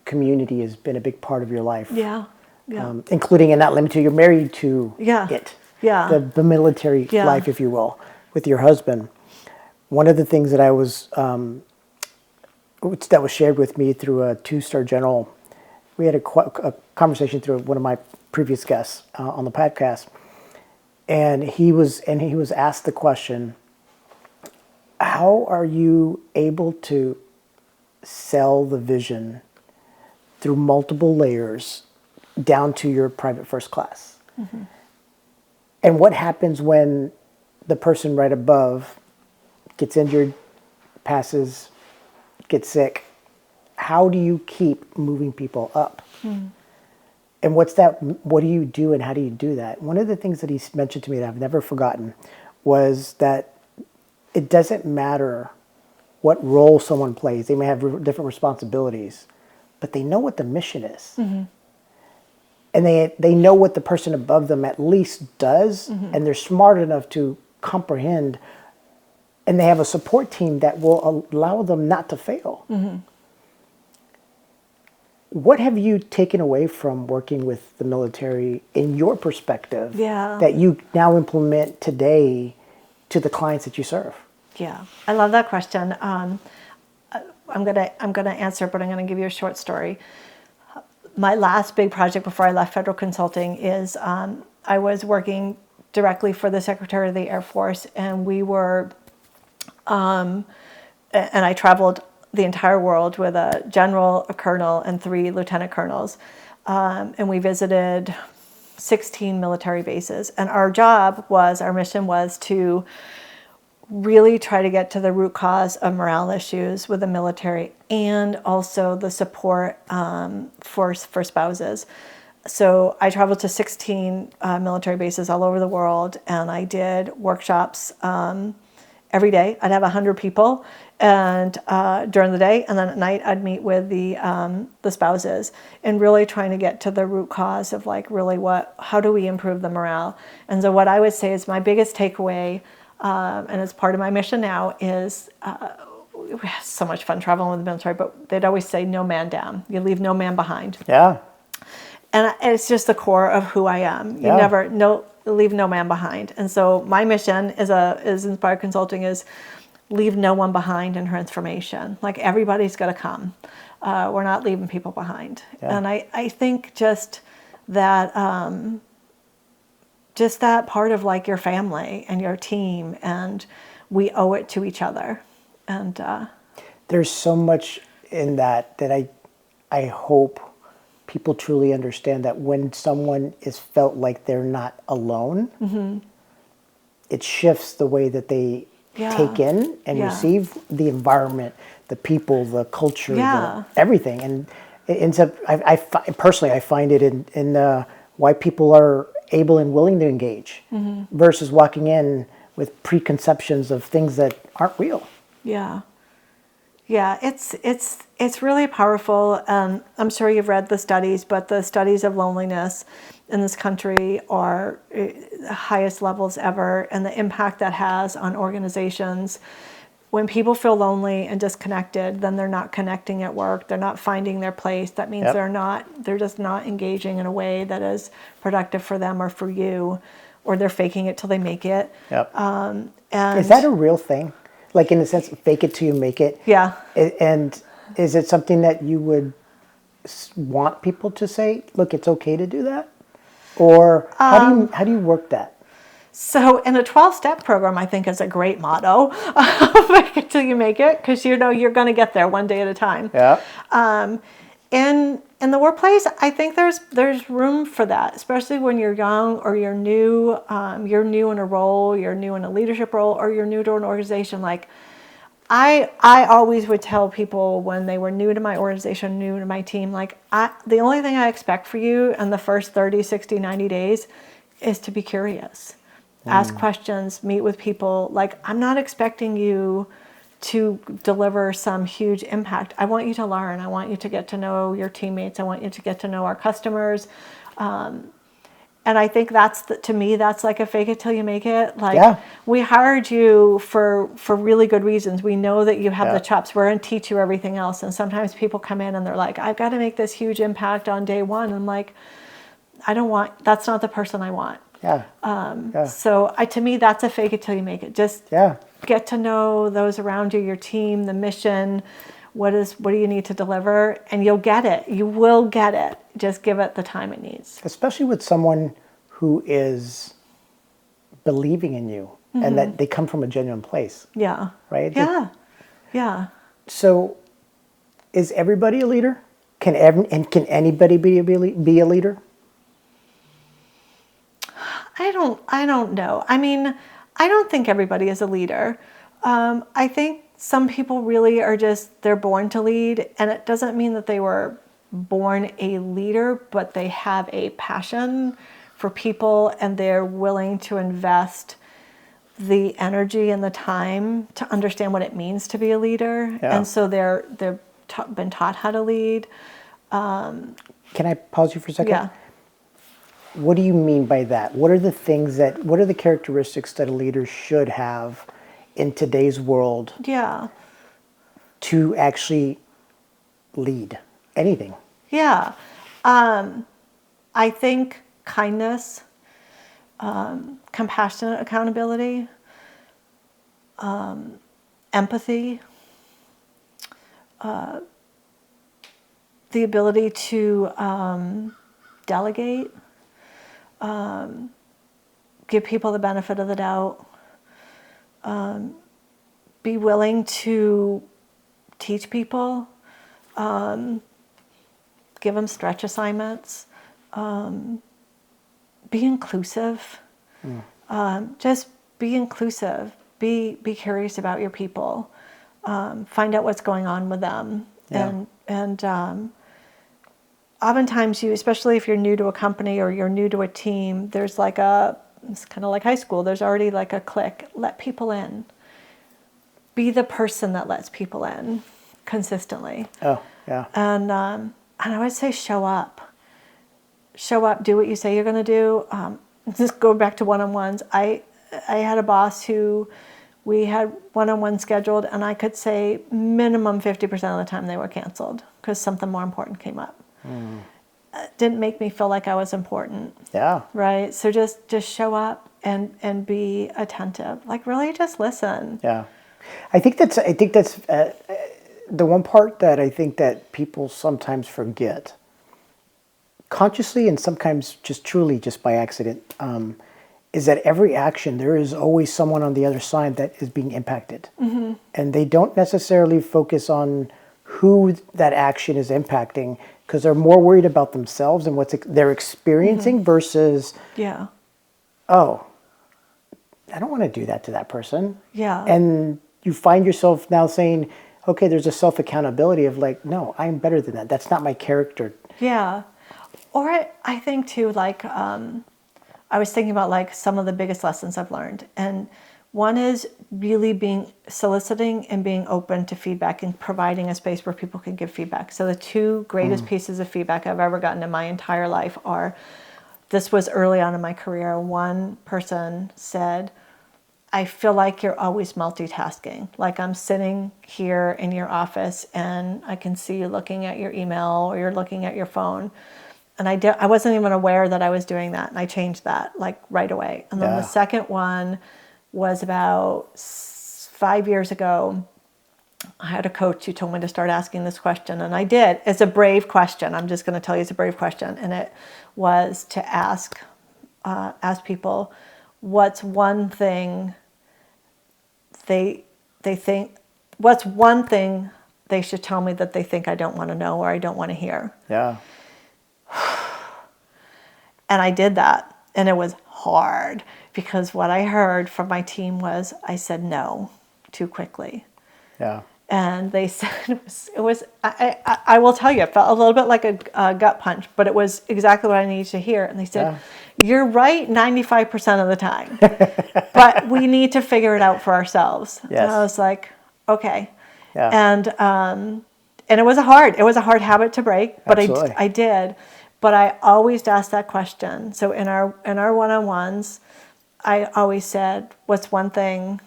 community has been a big part of your life. Yeah. Yeah. Including and not limited to, you're married to Yeah. it. Yeah. the military Yeah. life, if you will, with your husband. One of the things that I was that was shared with me through a two-star general. We had a conversation through one of my previous guests on the podcast, and he was asked the question, "How are you able to sell the vision through multiple layers down to your private first class?" Mm-hmm. And what happens when the person right above gets injured, passes, gets sick? How do you keep moving people up? Mm. And what do you do and how do you do that? One of the things that he mentioned to me that I've never forgotten was that it doesn't matter what role someone plays. They may have different responsibilities, but they know what the mission is. Mm-hmm. And they know what the person above them at least does, mm-hmm. and they're smart enough to comprehend, and they have a support team that will allow them not to fail. Mm-hmm. What have you taken away from working with the military in your perspective that you now implement today to the clients that you serve? Yeah, I love that question. I'm gonna answer, but I'm gonna give you a short story. My last big project before I left federal consulting is I was working directly for the Secretary of the Air Force, and we were, and I traveled the entire world with a general, a colonel, and 3 lieutenant colonels. And we visited 16 military bases. And our mission was to really try to get to the root cause of morale issues with the military and also the support for spouses. So I traveled to 16 military bases all over the world, and I did workshops every day. I'd have 100 people, and during the day, and then at night I'd meet with the spouses, and really trying to get to the root cause of like really how do we improve the morale. And so what I would say is my biggest takeaway, and it's part of my mission now, is we had so much fun traveling with the military, but they'd always say no man down. You leave no man behind. Yeah. And it's just the core of who I am. You leave no man behind. And so my mission is Inspired Consulting is leave no one behind in transformation. Like everybody's got to come. We're not leaving people behind. Yeah. And I think just that part of like your family and your team, and we owe it to each other. And there's so much in that I hope people truly understand that when someone is felt like they're not alone, mm-hmm. it shifts the way that they take in and receive the environment, the people, the culture, everything. And it ends up, I personally find it in why people are able and willing to engage mm-hmm. versus walking in with preconceptions of things that aren't real. Yeah. Yeah, it's really powerful. I'm sure you've read the studies, but the studies of loneliness in this country are the highest levels ever, and the impact that has on organizations. When people feel lonely and disconnected, then they're not connecting at work. They're not finding their place. That means they're just not engaging in a way that is productive for them or for you, or they're faking it till they make it. Yep. And is that a real thing? Like in the sense of fake it till you make it? Yeah. And is it something that you would want people to say, look, it's okay to do that? Or how do you work that? So in a 12-step program, I think is a great motto, fake it till you make it, because you know you're going to get there one day at a time. Yeah. In the workplace, I think there's room for that, especially when you're young or you're new in a role, you're new in a leadership role, or you're new to an organization. Like I always would tell people when they were new to my organization, new to my team, like the only thing I expect for you in the first 30, 60, 90 days is to be curious. Ask questions, meet with people. Like I'm not expecting you to deliver some huge impact. I want you to learn. I want you to get to know your teammates. I want you to get to know our customers. And I think to me, that's like a fake it till you make it. Like we hired you for really good reasons. We know that you have the chops. We're going to teach you everything else. And sometimes people come in and they're like, I've got to make this huge impact on day one. And I'm like, that's not the person I want. Yeah. Yeah. So to me, that's a fake it till you make it. Just Yeah. get to know those around you, your team, the mission. What do you need to deliver? And you'll get it. You will get it. Just give it the time it needs. Especially with someone who is believing in you and that they come from a genuine place, Yeah. right? Yeah. Yeah. So is everybody a leader? Can anybody be a leader? I don't know. I mean, I don't think everybody is a leader. I think some people really are just, they're born to lead, and it doesn't mean that they were born a leader, but they have a passion for people and they're willing to invest the energy and the time to understand what it means to be a leader. Yeah. And so they've been taught how to lead. Can I pause you for a second? Yeah. What do you mean by that? What are the characteristics that a leader should have in today's world Yeah. to actually lead anything? Yeah. I think kindness, compassionate accountability, empathy, the ability to delegate, give people the benefit of the doubt, be willing to teach people, give them stretch assignments, be inclusive. Just be inclusive. Be curious about your people. Find out what's going on with them. Yeah. And oftentimes especially if you're new to a company or you're new to a team, there's it's kind of like high school. There's already like a clique. Let people in. Be the person that lets people in consistently. Oh, yeah. And I would say show up. Show up, do what you say you're going to do. Just go back to one-on-ones. I had a boss who we had one-on-one scheduled, and I could say minimum 50% of the time they were canceled because something more important came up. It didn't make me feel like I was important. Yeah. Right? So just show up and be attentive. Like really just listen. Yeah. I think that's the one part that I think that people sometimes forget, consciously and sometimes just truly just by accident, is that every action, there is always someone on the other side that is being impacted. And they don't necessarily focus on who that action is impacting because they're more worried about themselves and what they're experiencing versus, Yeah. oh, I don't want to do that to that person. Yeah. And you find yourself now saying, okay, there's a self-accountability of like, no, I'm better than that. That's not my character. Yeah. Or I think too, like, I was thinking about like some of the biggest lessons I've learned. And one is really soliciting and being open to feedback and providing a space where people can give feedback. So the two greatest pieces of feedback I've ever gotten in my entire life this was early on in my career. One person said, I feel like you're always multitasking. Like I'm sitting here in your office and I can see you looking at your email or you're looking at your phone. And I wasn't even aware that I was doing that. And I changed that like right away. And then the second one was about 5 years ago. I had a coach who told me to start asking this question. And I did. It's a brave question. I'm just going to tell you it's a brave question. And it was to ask people, what's one thing what's one thing they should tell me that they think I don't want to know or I don't want to hear? Yeah. And I did that. And it was hard because what I heard from my team was I said no too quickly. Yeah. And they said I will tell you, it felt a little bit like a gut punch, but it was exactly what I needed to hear. And they said, you're right 95% of the time, but we need to figure it out for ourselves. Yes. And I was like, okay. Yeah. And it was a hard habit to break, but Absolutely. I did. But I always asked that question. So in our one-on-ones, I always said, what's one thing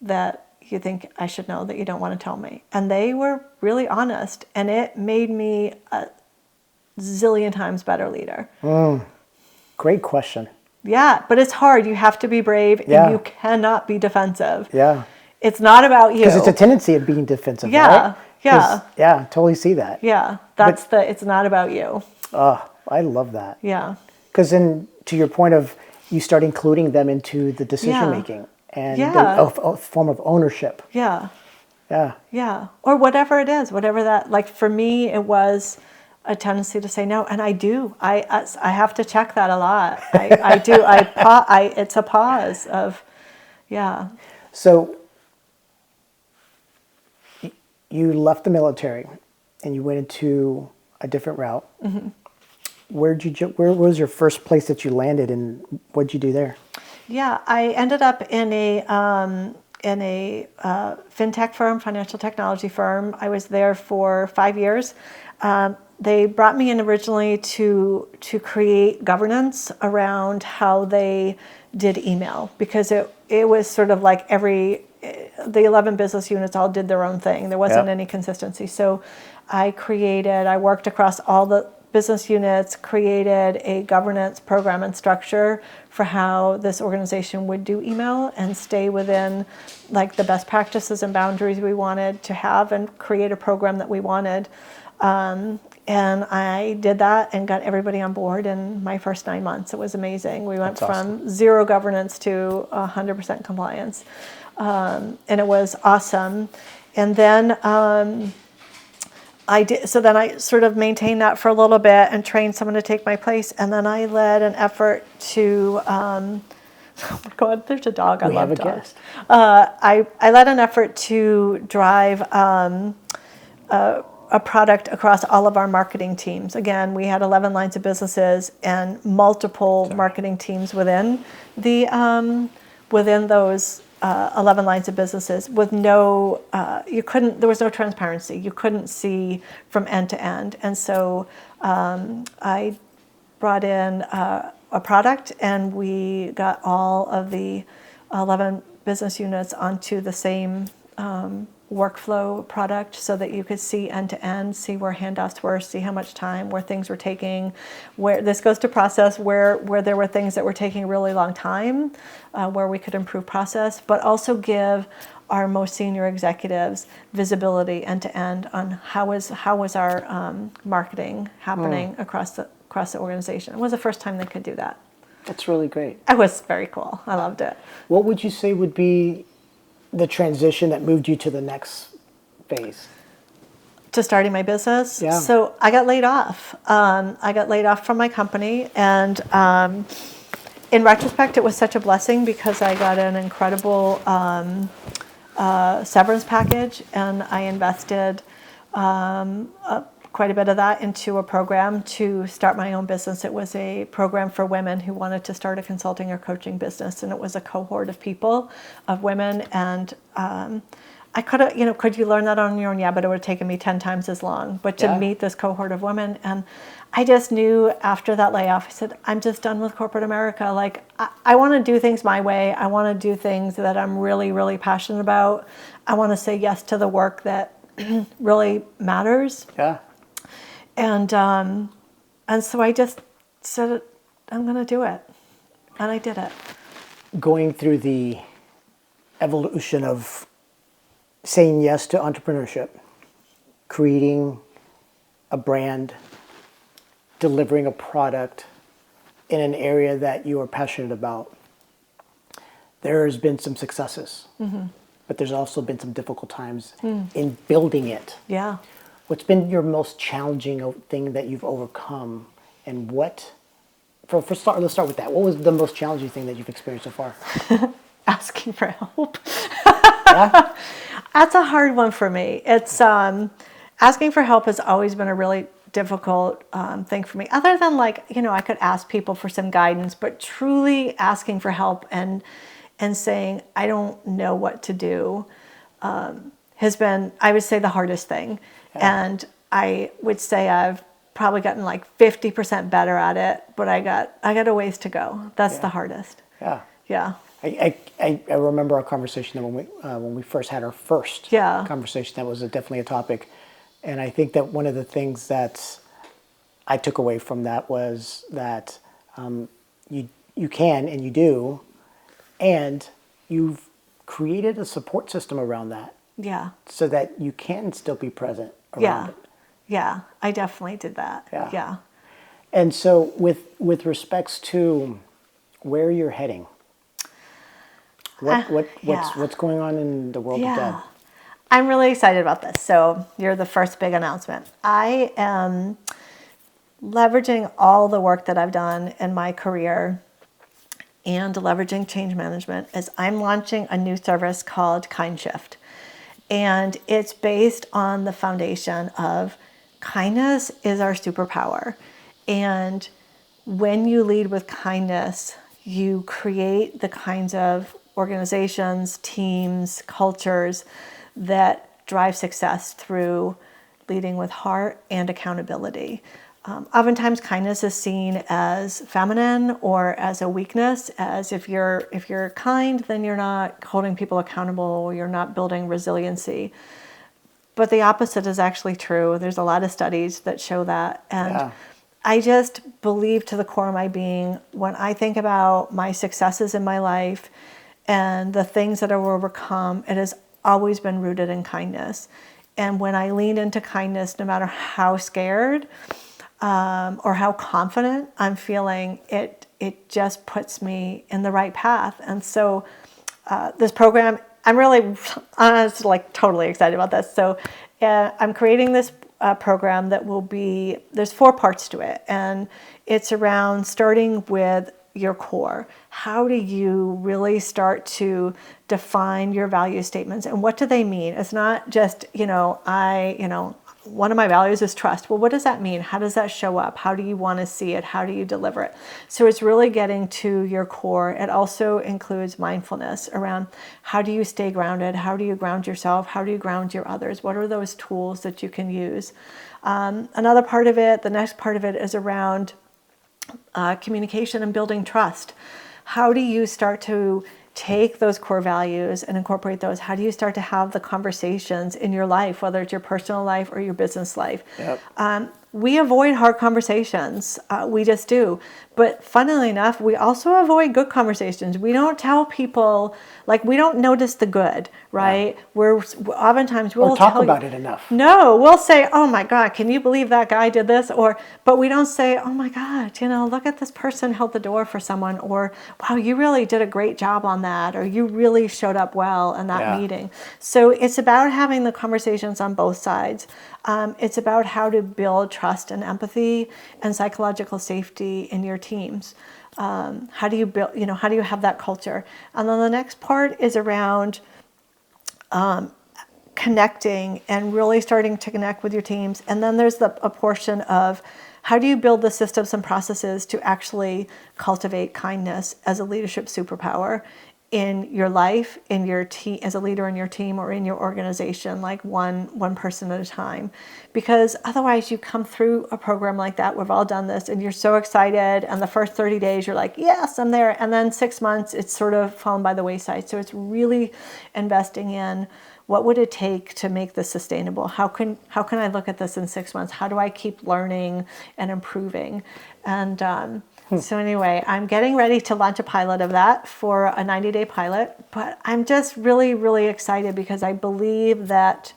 that you think I should know that you don't want to tell me? And they were really honest, and it made me a zillion times better leader. Great question. Yeah, but it's hard. You have to be brave, Yeah. and you cannot be defensive. Yeah. It's not about you. Because it's a tendency of being defensive, Yeah, right? yeah. Yeah, totally see that. Yeah, it's not about you. Oh, I love that. Yeah. Because then, to your point of you start including them into the decision Yeah. making and Yeah. a form of ownership. Yeah. Yeah. Yeah. Or whatever it is, whatever that, like for me, it was a tendency to say no. And I do, I have to check that a lot. I do, it's a pause of, yeah. So you left the military and you went into a different route. Mm-hmm. Where was your first place that you landed, and what did you do there? Yeah, I ended up in a fintech firm, financial technology firm. I was there for 5 years. They brought me in originally to create governance around how they did email, because it was sort of like the 11 business units all did their own thing. There wasn't any consistency. So I worked across all the business units, created a governance program and structure for how this organization would do email and stay within like the best practices and boundaries we wanted to have, and create a program that we wanted. And I did that and got everybody on board in my first 9 months. It was amazing. We went from zero governance to 100% compliance. And it was awesome. And then then I sort of maintained that for a little bit and trained someone to take my place. And then I led an effort to, oh my God, there's a dog. I love dogs. We have a guest. I led an effort to drive a product across all of our marketing teams. Again, we had 11 lines of businesses and multiple marketing teams within those 11 lines of businesses, with there was no transparency. You couldn't see from end to end. And so I brought in a product, and we got all of the 11 business units onto the same workflow product, so that you could see end to end, see where handoffs were, see how much time, where things were taking, where this goes to process, where there were things that were taking a really long time, where we could improve process, but also give our most senior executives visibility end to end on how was our marketing happening across the organization. It was the first time they could do that. That's really great. It was very cool. I loved it. What would you say would be the transition that moved you to the next phase? To starting my business? Yeah. So I got laid off. I got laid off from my company, and in retrospect, it was such a blessing, because I got an incredible severance package, and I invested quite a bit of that into a program to start my own business. It was a program for women who wanted to start a consulting or coaching business, and it was a cohort of people, of women, and I could have, could you learn that on your own? Yeah, but it would have taken me 10 times as long. But to meet this cohort of women, and I just knew after that layoff, I said, I'm just done with corporate America. Like, I want to do things my way. I want to do things that I'm really, really passionate about. I want to say yes to the work that really matters. Yeah. And so I just said, I'm going to do it. And I did it. Going through the evolution of saying yes to entrepreneurship, creating a brand, delivering a product in an area that you are passionate about, there's been some successes, but there's also been some difficult times in building it. Yeah. What's been your most challenging thing that you've overcome, and let's start with that. What was the most challenging thing that you've experienced so far? Asking for help. Yeah? That's a hard one for me. It's asking for help has always been a really difficult thing for me. Other than I could ask people for some guidance, but truly asking for help and saying I don't know what to do has been, I would say, the hardest thing. Yeah. And I would say I've probably gotten 50% better at it, but I got a ways to go. That's the hardest. Yeah. Yeah. I remember our conversation that when we first had our first conversation, that was definitely a topic. And I think that one of the things that I took away from that was that you can and you do, and you've created a support system around that Yeah. so that you can still be present around Yeah. it. Yeah. I definitely did that. Yeah. Yeah. And so with respects to where you're heading, Yeah. what's going on in the world of Deb? Yeah. I'm really excited about this. So you're the first big announcement. I am leveraging all the work that I've done in my career and leveraging change management as I'm launching a new service called Kind Shift. And it's based on the foundation of kindness is our superpower. And when you lead with kindness, you create the kinds of organizations, teams, cultures that drive success through leading with heart and accountability. Oftentimes, kindness is seen as feminine or as a weakness. As if you're kind, then you're not holding people accountable. You're not building resiliency. But the opposite is actually true. There's a lot of studies that show that, and Yeah. I just believe to the core of my being when I think about my successes in my life and the things that I've overcome, it has always been rooted in kindness. And when I lean into kindness, no matter how scared or how confident I'm feeling, it just puts me in the right path. And so this program, I'm really honestly like totally excited about this. So I'm creating this program that will be, there's 4 parts to it. And it's around starting with your core. How do you really start to define your value statements and what do they mean? It's not just, one of my values is trust. Well, what does that mean? How does that show up? How do you want to see it? How do you deliver it? So it's really getting to your core. It also includes mindfulness around how do you stay grounded? How do you ground yourself? How do you ground your others? What are those tools that you can use? Another part of it, the next part of it is around communication and building trust. How do you start to take those core values and incorporate those? How do you start to have the conversations in your life, whether it's your personal life or your business life? Yep. We avoid hard conversations. We just do. But funnily enough, we also avoid good conversations. We don't tell people, like we don't notice the good, right? We're oftentimes we'll Or talk tell you, about it enough. no, we'll say, "Oh my God, can you believe that guy did this?" But we don't say, "Oh my God, look at this person held the door for someone," or "Wow, you really did a great job on that," or "You really showed up well in that Yeah. meeting." So it's about having the conversations on both sides. It's about how to build trust and empathy and psychological safety in your teams. How do you build? How do you have that culture? And then the next part is around connecting and really starting to connect with your teams. And then there's a portion of how do you build the systems and processes to actually cultivate kindness as a leadership superpower in your life, in your team, as a leader in your team or in your organization, like one person at a time. Because otherwise you come through a program like that, we've all done this, and you're so excited, and the first 30 days you're like, yes, I'm there. And then 6 months, it's sort of fallen by the wayside. So it's really investing in what would it take to make this sustainable? How can I look at this in 6 months? How do I keep learning and improving? And so anyway, I'm getting ready to launch a pilot of that for a 90-day pilot. But I'm just really, really excited because I believe that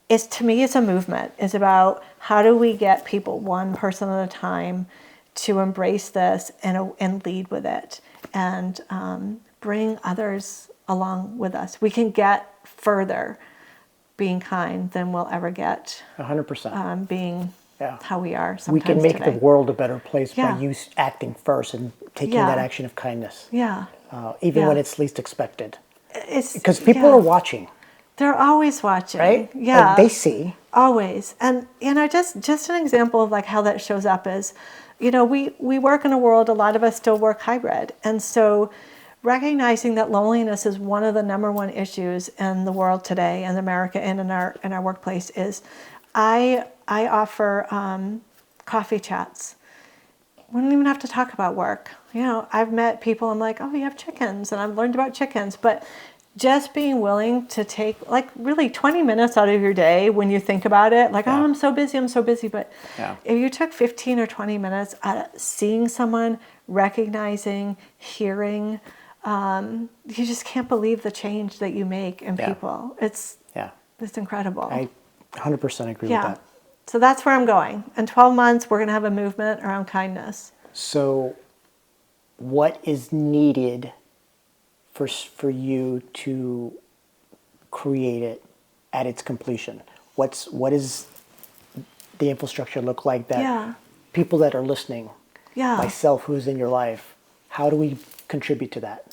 to me, it's a movement. It's about how do we get people one person at a time to embrace this and lead with it and bring others along with us. We can get further being kind than we'll ever get 100%. being how we are sometimes We can make today. the world a better place Yeah. by you acting first and taking Yeah. that action of kindness, Yeah. even Yeah. when it's least expected. It's Because people yeah. are watching, They're always watching. right? Yeah. Like they see. Always. And, just an example of like how that shows up is, we work in a world, a lot of us still work hybrid. And so recognizing that loneliness is one of the number one issues in the world today, in America and in our workplace is I offer coffee chats. We don't even have to talk about work. I've met people, I'm like, oh, you have chickens, and I've learned about chickens. But just being willing to take like really 20 minutes out of your day when you think about it, like, Yeah. oh, I'm so busy. But Yeah. if you took 15 or 20 minutes seeing someone, recognizing, hearing, you just can't believe the change that you make in Yeah. people. It's Yeah. incredible. I 100% agree with Yeah. that. So that's where I'm going. In 12 months, we're going to have a movement around kindness. So, what is needed for you to create it at its completion? What is the infrastructure look like that Yeah. people that are listening, Yeah. myself who's in your life, how do we contribute to that?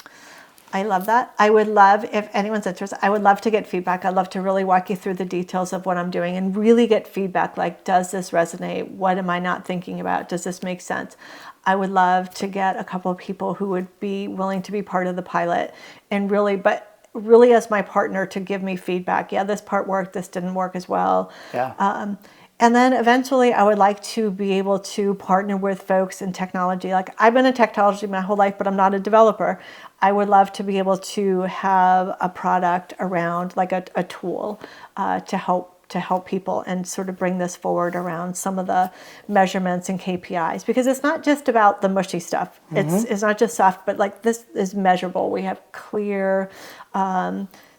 I love that. I would love, if anyone's interested, I would love to get feedback. I'd love to really walk you through the details of what I'm doing and really get feedback. Like, does this resonate? What am I not thinking about? Does this make sense? I would love to get a couple of people who would be willing to be part of the pilot and really as my partner to give me feedback. Yeah, this part worked. This didn't work as well. Yeah. And then eventually I would like to be able to partner with folks in technology. Like, I've been in technology my whole life, but I'm not a developer. I would love to be able to have a product around, like a tool to help people and sort of bring this forward around some of the measurements and KPIs, because it's not just about the mushy stuff. It's not just soft, but like, this is measurable. We have clear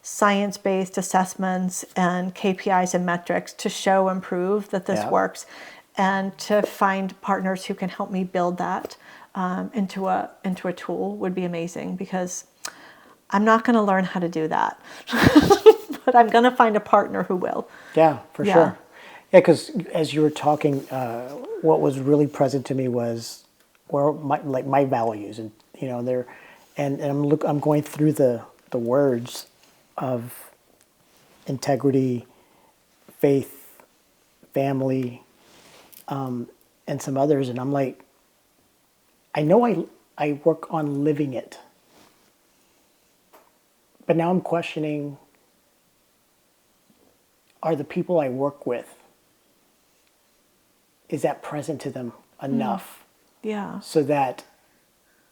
science-based assessments and KPIs and metrics to show and prove that this Yeah. works, and to find partners who can help me build that into a tool would be amazing, because I'm not going to learn how to do that, but I'm going to find a partner who will. Yeah, for Yeah. sure. Yeah, because as you were talking, what was really present to me was where my values, and they're, and I'm going through the words of integrity, faith, family, and some others, and I'm like, I know I work on living it, but now I'm questioning, are the people I work with, is that present to them enough Yeah. so that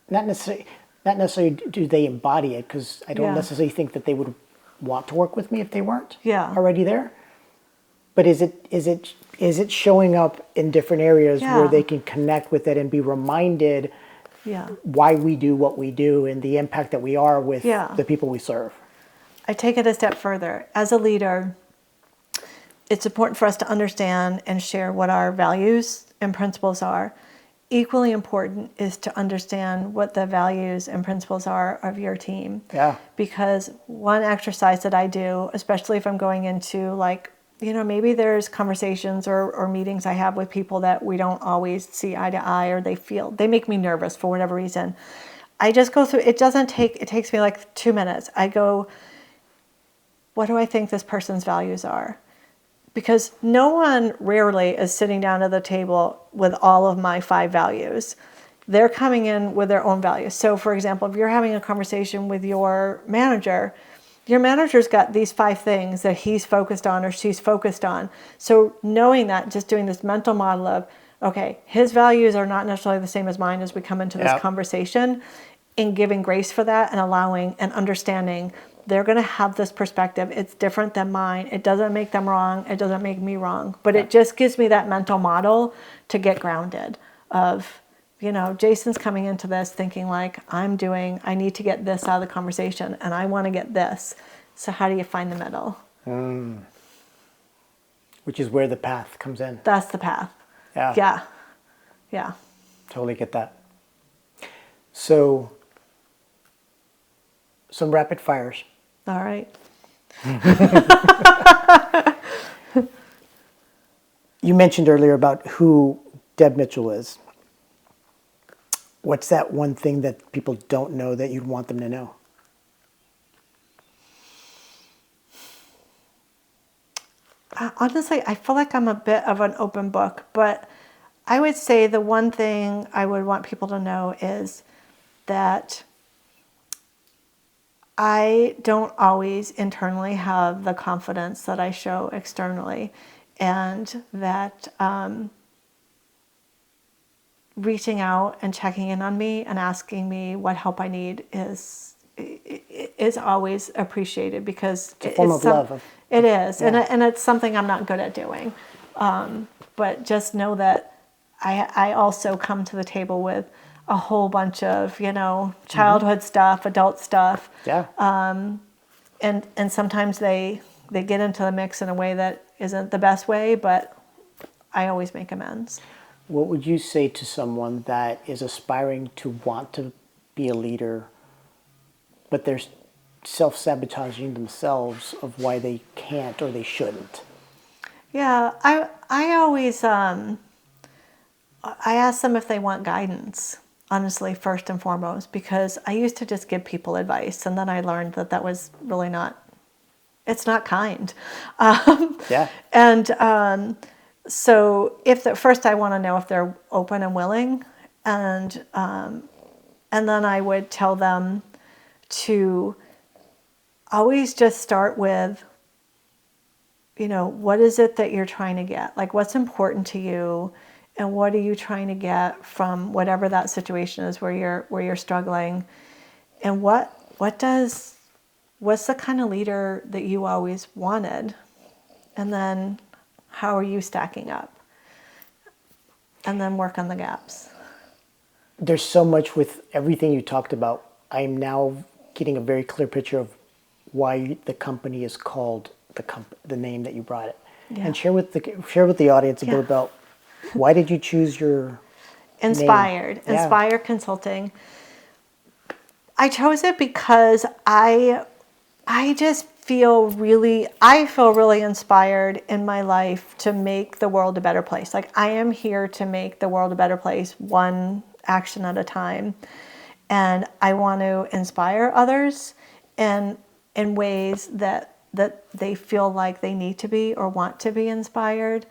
not necessarily do they embody it, because I don't Yeah. necessarily think that they would want to work with me if they weren't Yeah. already there. But is it showing up in different areas Yeah. where they can connect with it and be reminded Yeah. why we do what we do and the impact that we are with Yeah. the people we serve? I take it a step further. As a leader, it's important for us to understand and share what our values and principles are. Equally important is to understand what the values and principles are of your team. Yeah. Because one exercise that I do, especially if I'm going into, like, maybe there's conversations or meetings I have with people that we don't always see eye to eye, or they make me nervous for whatever reason. I just go through, it takes me like 2 minutes. I go, what do I think this person's values are? Because rarely is sitting down at the table with all of my 5 values. They're coming in with their own values. So, for example, if you're having a conversation with your manager's got these 5 things that he's focused on or she's focused on. So knowing that, just doing this mental model of, okay, his values are not necessarily the same as mine as we come into this Yep. conversation, and giving grace for that and allowing and understanding they're going to have this perspective. It's different than mine. It doesn't make them wrong. It doesn't make me wrong. But it just gives me that mental model to get grounded of, Jason's coming into this thinking like, I need to get this out of the conversation and I want to get this. So how do you find the middle? Which is where the path comes in. That's the path. Yeah. Yeah. Yeah. Totally get that. So, some rapid fires. All right. You mentioned earlier about who Deb Mitchell is. What's that one thing that people don't know that you'd want them to know? Honestly, I feel like I'm a bit of an open book, but I would say the one thing I would want people to know is that I don't always internally have the confidence that I show externally, and that reaching out and checking in on me and asking me what help I need is is always appreciated because It's a form of love. It is, Yeah. and it's something I'm not good at doing. But just know that I also come to the table with a whole bunch of, childhood stuff, adult stuff. Yeah. And sometimes they get into the mix in a way that isn't the best way, but I always make amends. What would you say to someone that is aspiring to want to be a leader, but they're self-sabotaging themselves of why they can't or they shouldn't? Yeah, I always I ask them if they want guidance, honestly, first and foremost, because I used to just give people advice, and then I learned that was really it's not kind. Yeah. And so first I want to know if they're open and willing, and then I would tell them to always just start with, what is it that you're trying to get? Like, what's important to you, and what are you trying to get from whatever that situation is where you're struggling, and what's the kind of leader that you always wanted, and then how are you stacking up, and then work on the gaps. There's so much with everything you talked about. I'm now getting a very clear picture of why the company is called the name that you brought it. Yeah. And share with the audience a bit about why did you choose your Inspired. name? Yeah. Inspire Consulting. I chose it because I just feel really inspired in my life to make the world a better place. Like, I am here to make the world a better place, one action at a time. And I want to inspire others in ways that they feel like they need to be or want to be inspired.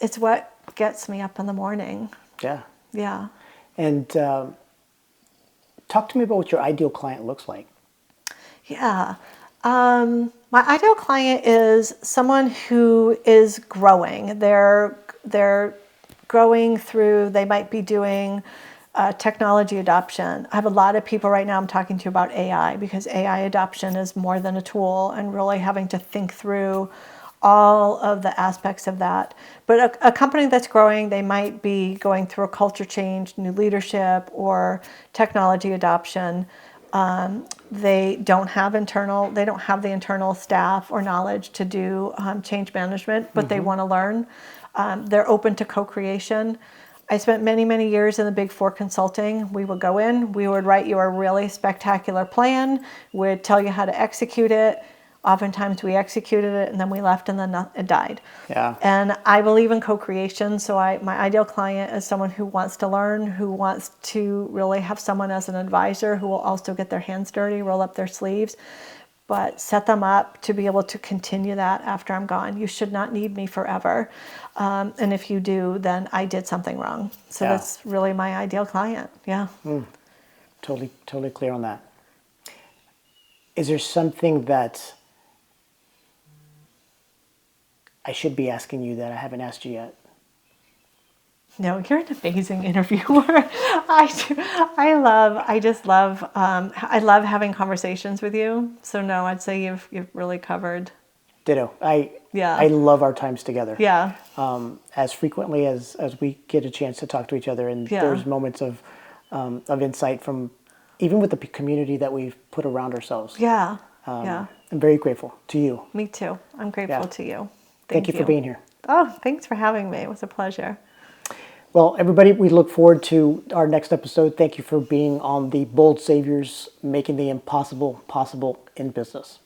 It's what gets me up in the morning. Yeah. Yeah. And talk to me about what your ideal client looks like. Yeah. My ideal client is someone who is growing. They're growing through, they might be doing technology adoption. I have a lot of people right now I'm talking to about AI, because AI adoption is more than a tool, and really having to think through all of the aspects of that. But a company that's growing, they might be going through a culture change, new leadership, or technology adoption. They don't have the internal staff or knowledge to do change management, but they want to learn. They're open to co-creation. I spent many, many years in the Big Four consulting. We would go in, we would write you a really spectacular plan, we'd tell you how to execute it. Oftentimes we executed it and then we left and then it died. Yeah. And I believe in co-creation, so my ideal client is someone who wants to learn, who wants to really have someone as an advisor who will also get their hands dirty, roll up their sleeves, but set them up to be able to continue that after I'm gone. You should not need me forever. And if you do, then I did something wrong. So that's really my ideal client. Yeah. Totally clear on that. Is there something that I should be asking you that I haven't asked you yet? No, you're an amazing interviewer. I love having conversations with you. So no, I'd say you've really covered. Ditto. I Yeah. love our times together. Yeah. As frequently as we get a chance to talk to each other, and there's moments of insight from even with the community that we've put around ourselves. Yeah. I'm very grateful to you. Me too. I'm grateful to you. Thank you for being here. Oh, thanks for having me. It was a pleasure. Well, everybody, we look forward to our next episode. Thank you for being on the Bold Saviors, making the impossible possible in business.